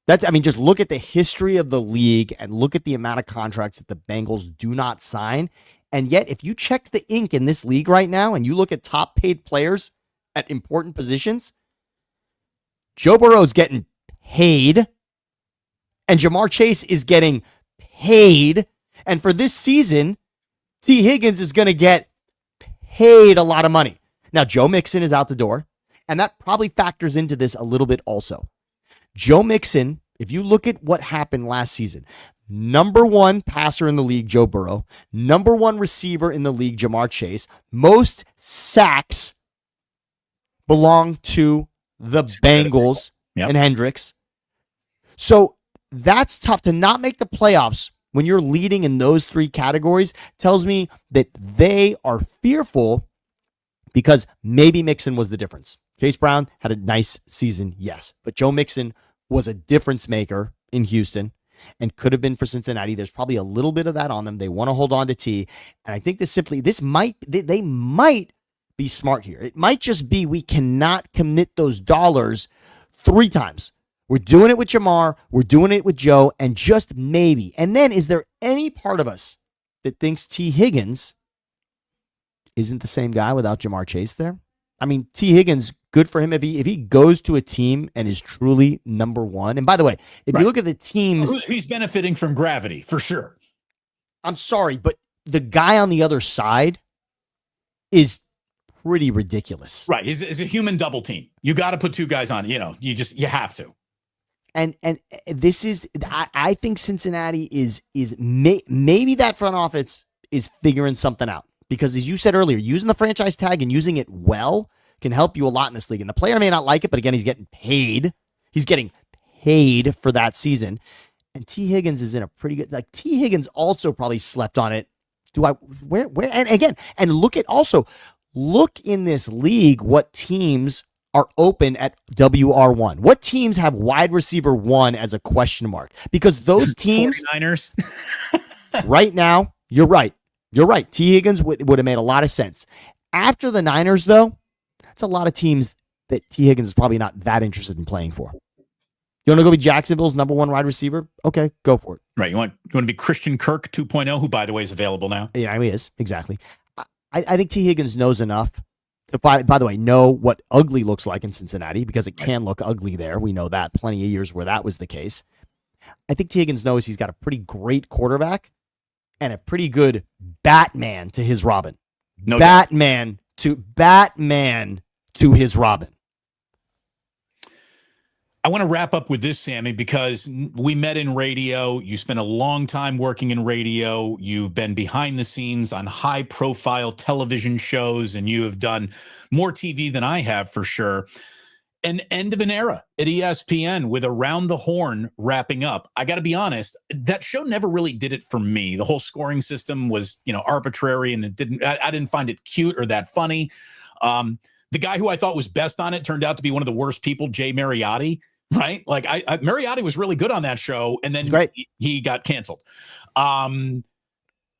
Speaker 2: Just look at the history of the league and look at the amount of contracts that the Bengals do not sign. And yet, if you check the ink in this league right now and you look at top paid players at important positions, Joe Burrow's getting paid and Jamar Chase is getting paid. And for this season, T. Higgins is going to get paid a lot of money. Now, Joe Mixon is out the door, and that probably factors into this a little bit also. Joe Mixon, if you look at what happened last season, number one passer in the league, Joe Burrow, number one receiver in the league, Jamar Chase, most sacks belong to the Bengals and Hendricks. So that's tough to not make the playoffs when you're leading in those three categories. Tells me that they are fearful because maybe Mixon was the difference. Chase Brown had a nice season, yes, but Joe Mixon was a difference maker in Houston and could have been for Cincinnati. There's probably a little bit of that on them. They want to hold on to T, and I think they might be smart here. It might just be we cannot commit those dollars 3 times. We're doing it with Jamar, we're doing it with Joe, and just maybe. And then is there any part of us that thinks T. Higgins isn't the same guy without Jamar Chase there? I mean, T. Higgins, good for him if he goes to a team and is truly number one. And by the way, if you look at the teams,
Speaker 1: he's benefiting from gravity for sure.
Speaker 2: I'm sorry, but the guy on the other side is pretty ridiculous.
Speaker 1: Right. It's a human double team. You got to put 2 guys on, you have to.
Speaker 2: And this is, I think Cincinnati is maybe that front office is figuring something out. Because as you said earlier, using the franchise tag and using it well can help you a lot in this league. And the player may not like it, but again, he's getting paid. He's getting paid for that season. And T. Higgins is in a pretty good, T. Higgins also probably slept on it. And look in this league what teams are open at WR1. What teams have wide receiver 1 as a question mark? Because those teams
Speaker 1: 49ers
Speaker 2: right now, you're right. You're right. T. Higgins would have made a lot of sense. After the Niners, though, that's a lot of teams that T. Higgins is probably not that interested in playing for. You want to go be Jacksonville's number 1 wide receiver? Okay, go for it.
Speaker 1: Right. You want to be Christian Kirk 2.0, who, by the way, is available now?
Speaker 2: Yeah, he is. Exactly. I think T. Higgins knows enough to, by the way, know what ugly looks like in Cincinnati, because it can look ugly there. We know that. Plenty of years where that was the case. I think T. Higgins knows he's got a pretty great quarterback and a pretty good Batman to his Robin. Batman to his Robin.
Speaker 1: I want to wrap up with this, Sammy, because we met in radio. You spent a long time working in radio. You've been behind the scenes on high-profile television shows, and you have done more TV than I have for sure. An end of an era at ESPN with Around the Horn wrapping up. I got to be honest, that show never really did it for me. The whole scoring system was, arbitrary, and I didn't find it cute or that funny. The guy who I thought was best on it turned out to be one of the worst people, Jay Mariotti, right? Like Mariotti was really good on that show, and then he got canceled. I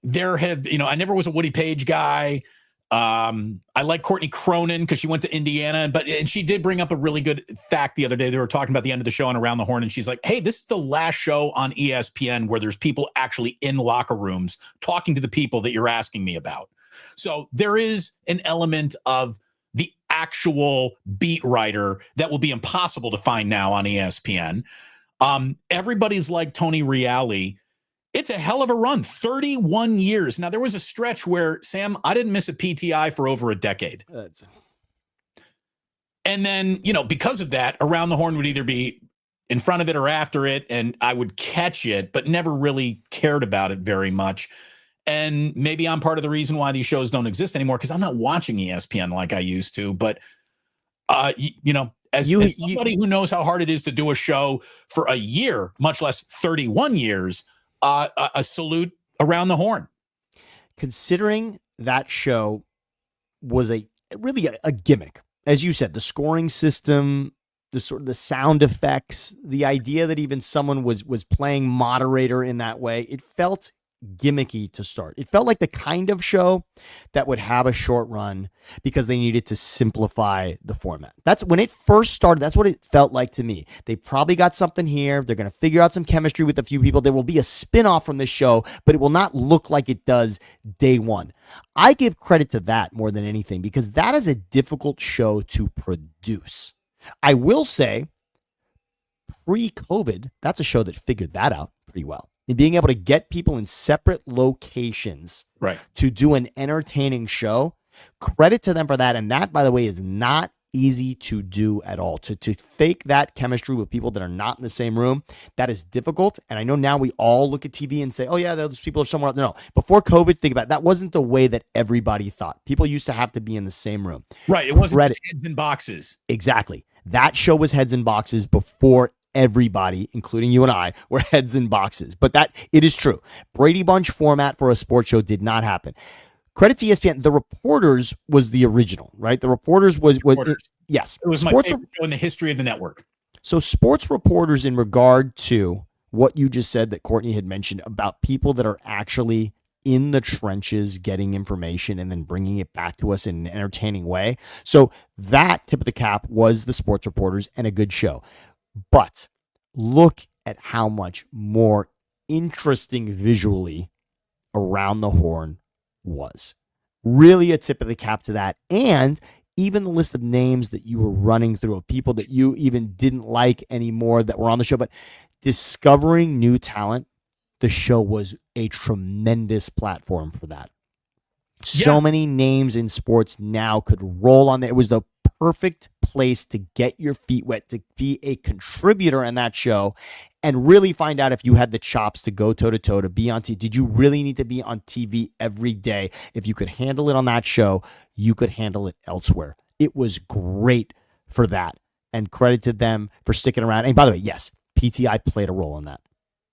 Speaker 1: never was a Woody Page guy. I like Courtney Cronin because she went to Indiana, and she did bring up a really good fact the other day. They were talking about the end of the show on Around the Horn, and she's like, hey, this is the last show on ESPN where there's people actually in locker rooms talking to the people that you're asking me about. So there is an element of the actual beat writer that will be impossible to find now on ESPN. Everybody's like Tony Reale. It's a hell of a run, 31 years. Now, there was a stretch where, Sam, I didn't miss a PTI for over a decade. And then, because of that, Around the Horn would either be in front of it or after it, and I would catch it, but never really cared about it very much. And maybe I'm part of the reason why these shows don't exist anymore, because I'm not watching ESPN like I used to. But, as somebody who knows how hard it is to do a show for a year, much less 31 years, a salute Around the Horn.
Speaker 2: Considering that show was really a gimmick, as you said, the scoring system, the sound effects, the idea that even someone was playing moderator in that way, it felt gimmicky to start. It felt like the kind of show that would have a short run because they needed to simplify the format. That's when it first started. That's what it felt like to me. They probably got something here. They're going to figure out some chemistry with a few people. There will be a spinoff from this show, but it will not look like it does day one. I give credit to that more than anything because that is a difficult show to produce. I will say, pre-COVID, that's a show that figured that out pretty well. And being able to get people in separate locations to do an entertaining show, credit to them for that. And that, by the way, is not easy to do at all. To fake that chemistry with people that are not in the same room, that is difficult. And I know now we all look at TV and say, oh yeah, those people are somewhere else. No, before COVID, think about it. That wasn't the way that everybody thought. People used to have to be in the same room.
Speaker 1: Right. It wasn't just heads in boxes.
Speaker 2: Exactly. That show was heads in boxes before everybody, including you and I, were heads in boxes. But that it is true. Brady Bunch format for a sports show did not happen. Credit to ESPN. The Reporters was the original, right? The Reporters was yes.
Speaker 1: It was sports my favorite show in the history of the network.
Speaker 2: So Sports Reporters, in regard to what you just said that Courtney had mentioned about people that are actually in the trenches getting information and then bringing it back to us in an entertaining way. So that tip of the cap was the Sports Reporters, and a good show. But look at how much more interesting visually Around the Horn was. Really a tip of the cap to that. And even the list of names that you were running through of people that you even didn't like anymore that were on the show, but discovering new talent, the show was a tremendous platform for that. So many names in sports now could roll on there. It was the perfect place to get your feet wet, to be a contributor in that show and really find out if you had the chops to go toe-to-toe, to be on TV. Did you really need to be on TV every day? If you could handle it on that show, you could handle it elsewhere. It was great for that, and credit to them for sticking around. And by the way, yes, PTI played a role in that.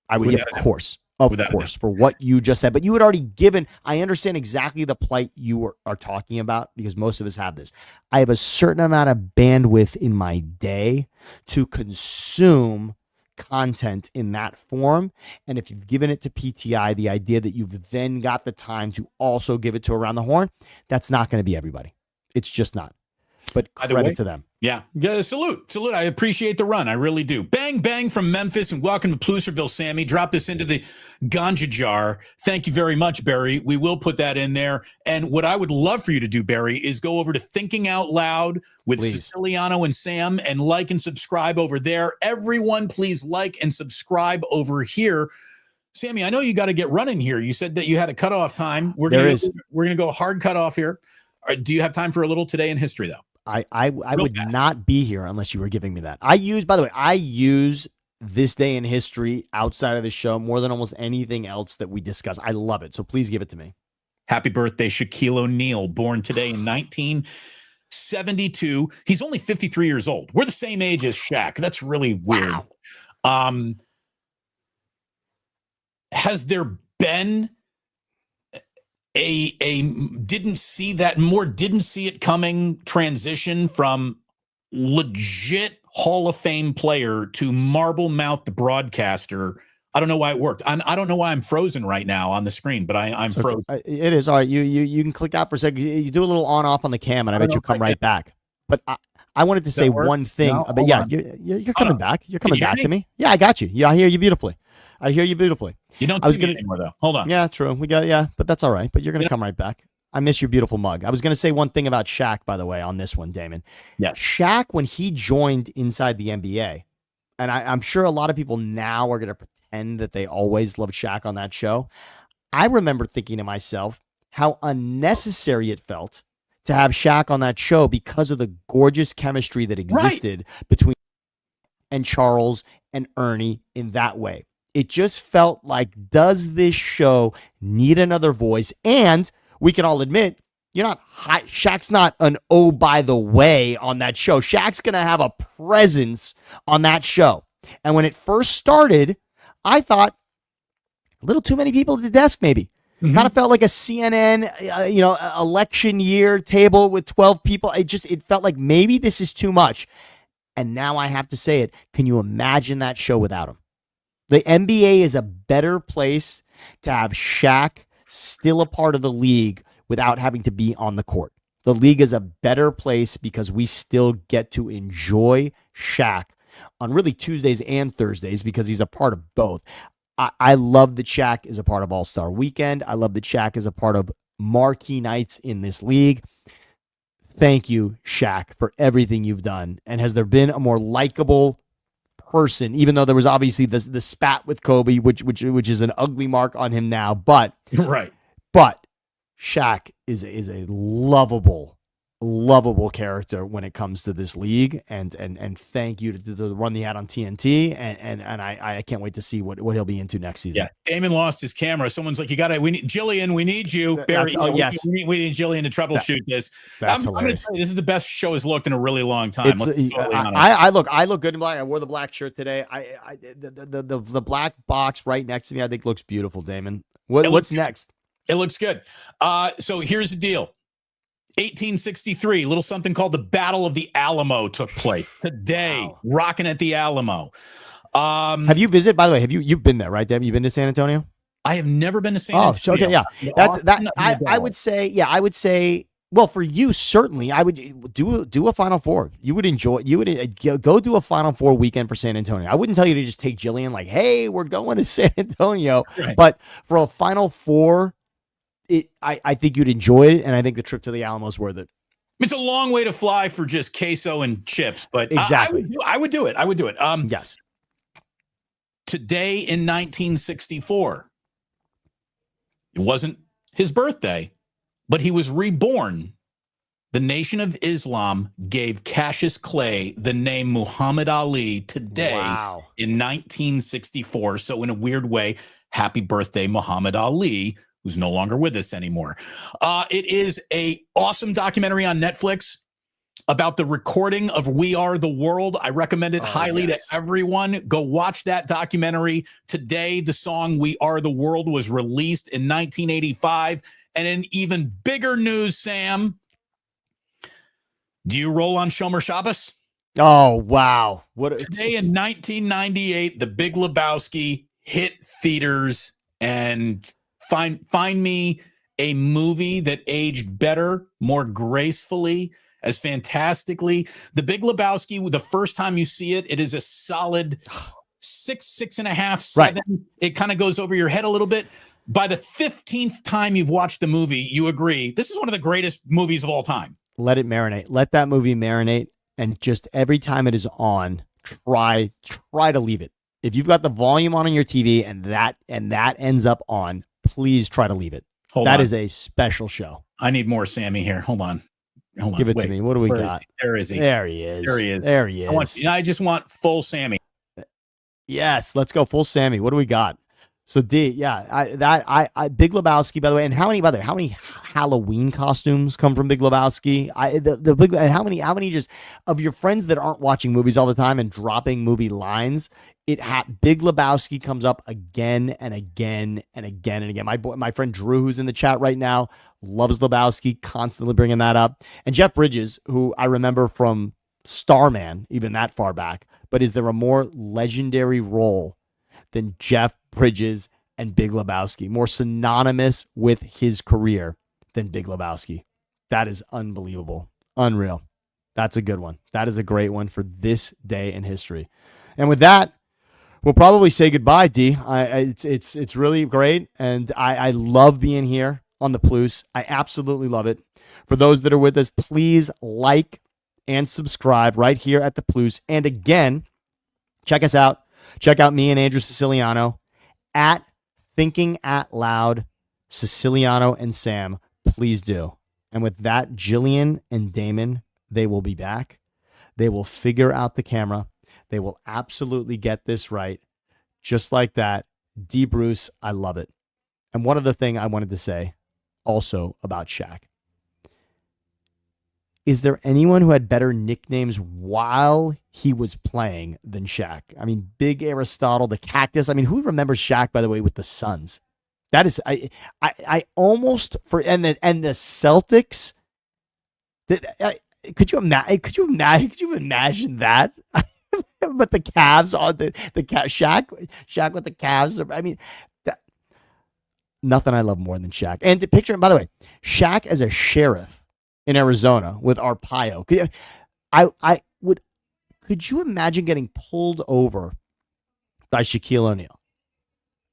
Speaker 2: I would, of course, for what you just said. But you had already given, I understand exactly the plight you are talking about because most of us have this. I have a certain amount of bandwidth in my day to consume content in that form. And if you've given it to PTI, the idea that you've then got the time to also give it to Around the Horn, that's not going to be everybody. It's just not. But credit to them.
Speaker 1: Yeah. Salute. I appreciate the run. I really do. Bang, bang from Memphis, and welcome to Placerville, Sammy. Drop this into the ganja jar. Thank you very much, Barry. We will put that in there. And what I would love for you to do, Barry, is go over to Thinking Out Loud with Siciliano and Sam and like and subscribe over there. Everyone, please like and subscribe over here. Sammy, I know you got to get running here. You said that you had a cutoff time. We're going to go hard cutoff here. Do you have time for a little today in history, though?
Speaker 2: I would not be here unless you were giving me that. I use this day in history outside of the show more than almost anything else that we discuss. I love it. So please give it to me.
Speaker 1: Happy birthday, Shaquille O'Neal, born today in 1972. He's only 53 years old. We're the same age as Shaq. That's really weird. Wow. Has there been a didn't see it coming transition from legit Hall of Fame player to marble mouthed broadcaster? I don't know why it worked. I don't know why I'm frozen right now on the screen, but I'm frozen.
Speaker 2: It is all right. You can click out for a second. You do a little on off on the cam, and I bet you come right back. But I wanted to say one thing. No, but yeah, you're coming back. You're coming back to me. Yeah, I got you. Yeah, I hear you beautifully. You don't see me anymore, though. Hold on. Yeah, true. But that's all right. But you're going to come right back. I miss your beautiful mug. I was going to say one thing about Shaq, by the way, on this one, Damon.
Speaker 1: Yeah.
Speaker 2: Shaq, when he joined inside the NBA, and I'm sure a lot of people now are going to pretend that they always loved Shaq on that show. I remember thinking to myself how unnecessary it felt to have Shaq on that show because of the gorgeous chemistry that existed between and Charles and Ernie in that way. It just felt like, does this show need another voice? And we can all admit, Shaq's not an oh, by the way on that show. Shaq's going to have a presence on that show. And when it first started, I thought a little too many people at the desk, maybe. Mm-hmm. Kind of felt like a CNN, election year table with 12 people. It felt like maybe this is too much. And now I have to say it. Can you imagine that show without him? The NBA is a better place to have Shaq still a part of the league without having to be on the court. The league is a better place because we still get to enjoy Shaq on really Tuesdays and Thursdays because he's a part of both. I love that Shaq is a part of All-Star Weekend. I love that Shaq is a part of marquee nights in this league. Thank you, Shaq, for everything you've done. And has there been a more likable person, even though there was obviously the spat with Kobe, which is an ugly mark on him now, but
Speaker 1: Right.
Speaker 2: But Shaq is a lovable character when it comes to this league, and thank you to the run he had on TNT, and I can't wait to see what he'll be into next season.
Speaker 1: Yeah, Damon lost his camera. Someone's like, we need Jillian, we need you. Barry,
Speaker 2: yes,
Speaker 1: we need Jillian to troubleshoot this.
Speaker 2: That's
Speaker 1: I'm going to tell you, this is the best show has looked in a really long time.
Speaker 2: I look good in black. I wore the black shirt today. The black box right next to me, I think looks beautiful. Damon, what's next?
Speaker 1: It looks good. So here's the deal. 1863, a little something called the Battle of the Alamo took place today. Wow. Rocking at the Alamo.
Speaker 2: Have you visited? By the way, you've been there, right, Damon? You've been to San Antonio?
Speaker 1: I have never been to San Antonio.
Speaker 2: Okay, yeah. I would say. Well, for you, certainly, I would do a Final Four. You would enjoy. You would go do a Final Four weekend for San Antonio. I wouldn't tell you to just take Jillian like, hey, we're going to San Antonio. Right. But for a Final Four, I think you'd enjoy it, and I think the trip to the Alamo is worth it.
Speaker 1: It's a long way to fly for just queso and chips, but
Speaker 2: exactly,
Speaker 1: I would do it. I would do it.
Speaker 2: Yes.
Speaker 1: Today in 1964, it wasn't his birthday, but he was reborn. The Nation of Islam gave Cassius Clay the name Muhammad Ali today in 1964. So in a weird way, happy birthday, Muhammad Ali, who's no longer with us anymore. It is a awesome documentary on Netflix about the recording of We Are the World. I recommend it highly to everyone. Go watch that documentary. Today, the song We Are the World was released in 1985. And in even bigger news, Sam, do you roll on Shomer Shabbos?
Speaker 2: Oh, wow.
Speaker 1: Today in 1998, The Big Lebowski hit theaters, and find me a movie that aged better, more gracefully, as fantastically. The Big Lebowski, the first time you see it, it is a solid 6.5, 7. Right. It kind of goes over your head a little bit. By the 15th time you've watched the movie, you agree, this is one of the greatest movies of all time.
Speaker 2: Let it marinate. Let that movie marinate, and just every time it is on, try to leave it. If you've got the volume on your TV and that ends up on, please try to leave it. That is a special show.
Speaker 1: I need more Sammy here. Hold on.
Speaker 2: Give it to me. What do we got?
Speaker 1: There is he.
Speaker 2: There he is.
Speaker 1: I just want full Sammy.
Speaker 2: Yes, let's go full Sammy. What do we got? So Big Lebowski, by the way, and how many Halloween costumes come from Big Lebowski? How many just of your friends that aren't watching movies all the time and dropping movie lines? Big Lebowski comes up again and again and again and again. My friend Drew, who's in the chat right now, loves Lebowski, constantly bringing that up. And Jeff Bridges, who I remember from Starman, even that far back. But is there a more legendary role than Jeff Bridges and Big Lebowski? More synonymous with his career than Big Lebowski? That is unbelievable. Unreal. That's a good one. That is a great one for this day in history. And with that, we'll probably say goodbye, D. It's really great, and I love being here on the Plus. I absolutely love it. For those that are with us, please like and subscribe right here at the Plus. And again, check us out. Check out me and Andrew Siciliano at Thinking Out Loud, Siciliano and Sam. Please do. And with that, Jillian and Damon, they will be back. They will figure out the camera. They will absolutely get this right. Just like that. D. Bruce, I love it. And one other thing I wanted to say also about Shaq. Is there anyone who had better nicknames while he was playing than Shaq? I mean, Big Aristotle, the Cactus. I mean, who remembers Shaq, by the way, with the Suns? That is, I almost for and the Celtics. Could you imagine that? But the Cavs on the Shaq with the Cavs. I mean, Nothing I love more than Shaq. And to picture him, by the way, Shaq as a sheriff in Arizona with Arpaio. I would. Could you imagine getting pulled over by Shaquille O'Neal?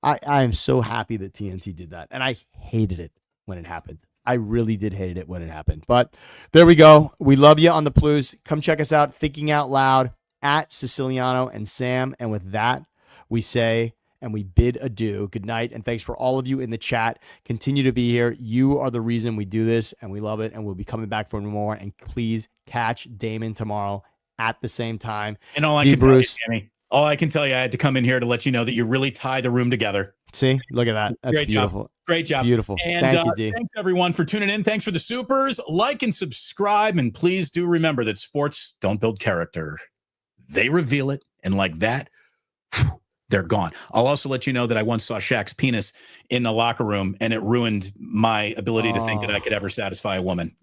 Speaker 2: I am so happy that TNT did that, and I hated it when it happened. I really did hate it when it happened. But there we go. We love you on the Blues. Come check us out, Thinking Out Loud, at Siciliano and Sam. And with that, we say and we bid adieu. Good night, and thanks for all of you in the chat. Continue to be here. You are the reason we do this, and we love it, and we'll be coming back for more. And please catch Damon tomorrow at the same time.
Speaker 1: And all I can tell you, Sammy, all I can tell you, I had to come in here to let you know that you really tie the room together.
Speaker 2: See, look at that. That's
Speaker 1: Great
Speaker 2: beautiful.
Speaker 1: Job. Great job.
Speaker 2: Beautiful.
Speaker 1: And
Speaker 2: thank you, D.
Speaker 1: Thanks, everyone, for tuning in. Thanks for the supers. Like and subscribe. And please do remember that sports don't build character. They reveal it. And like that, they're gone. I'll also let you know that I once saw Shaq's penis in the locker room, and it ruined my ability to think that I could ever satisfy a woman.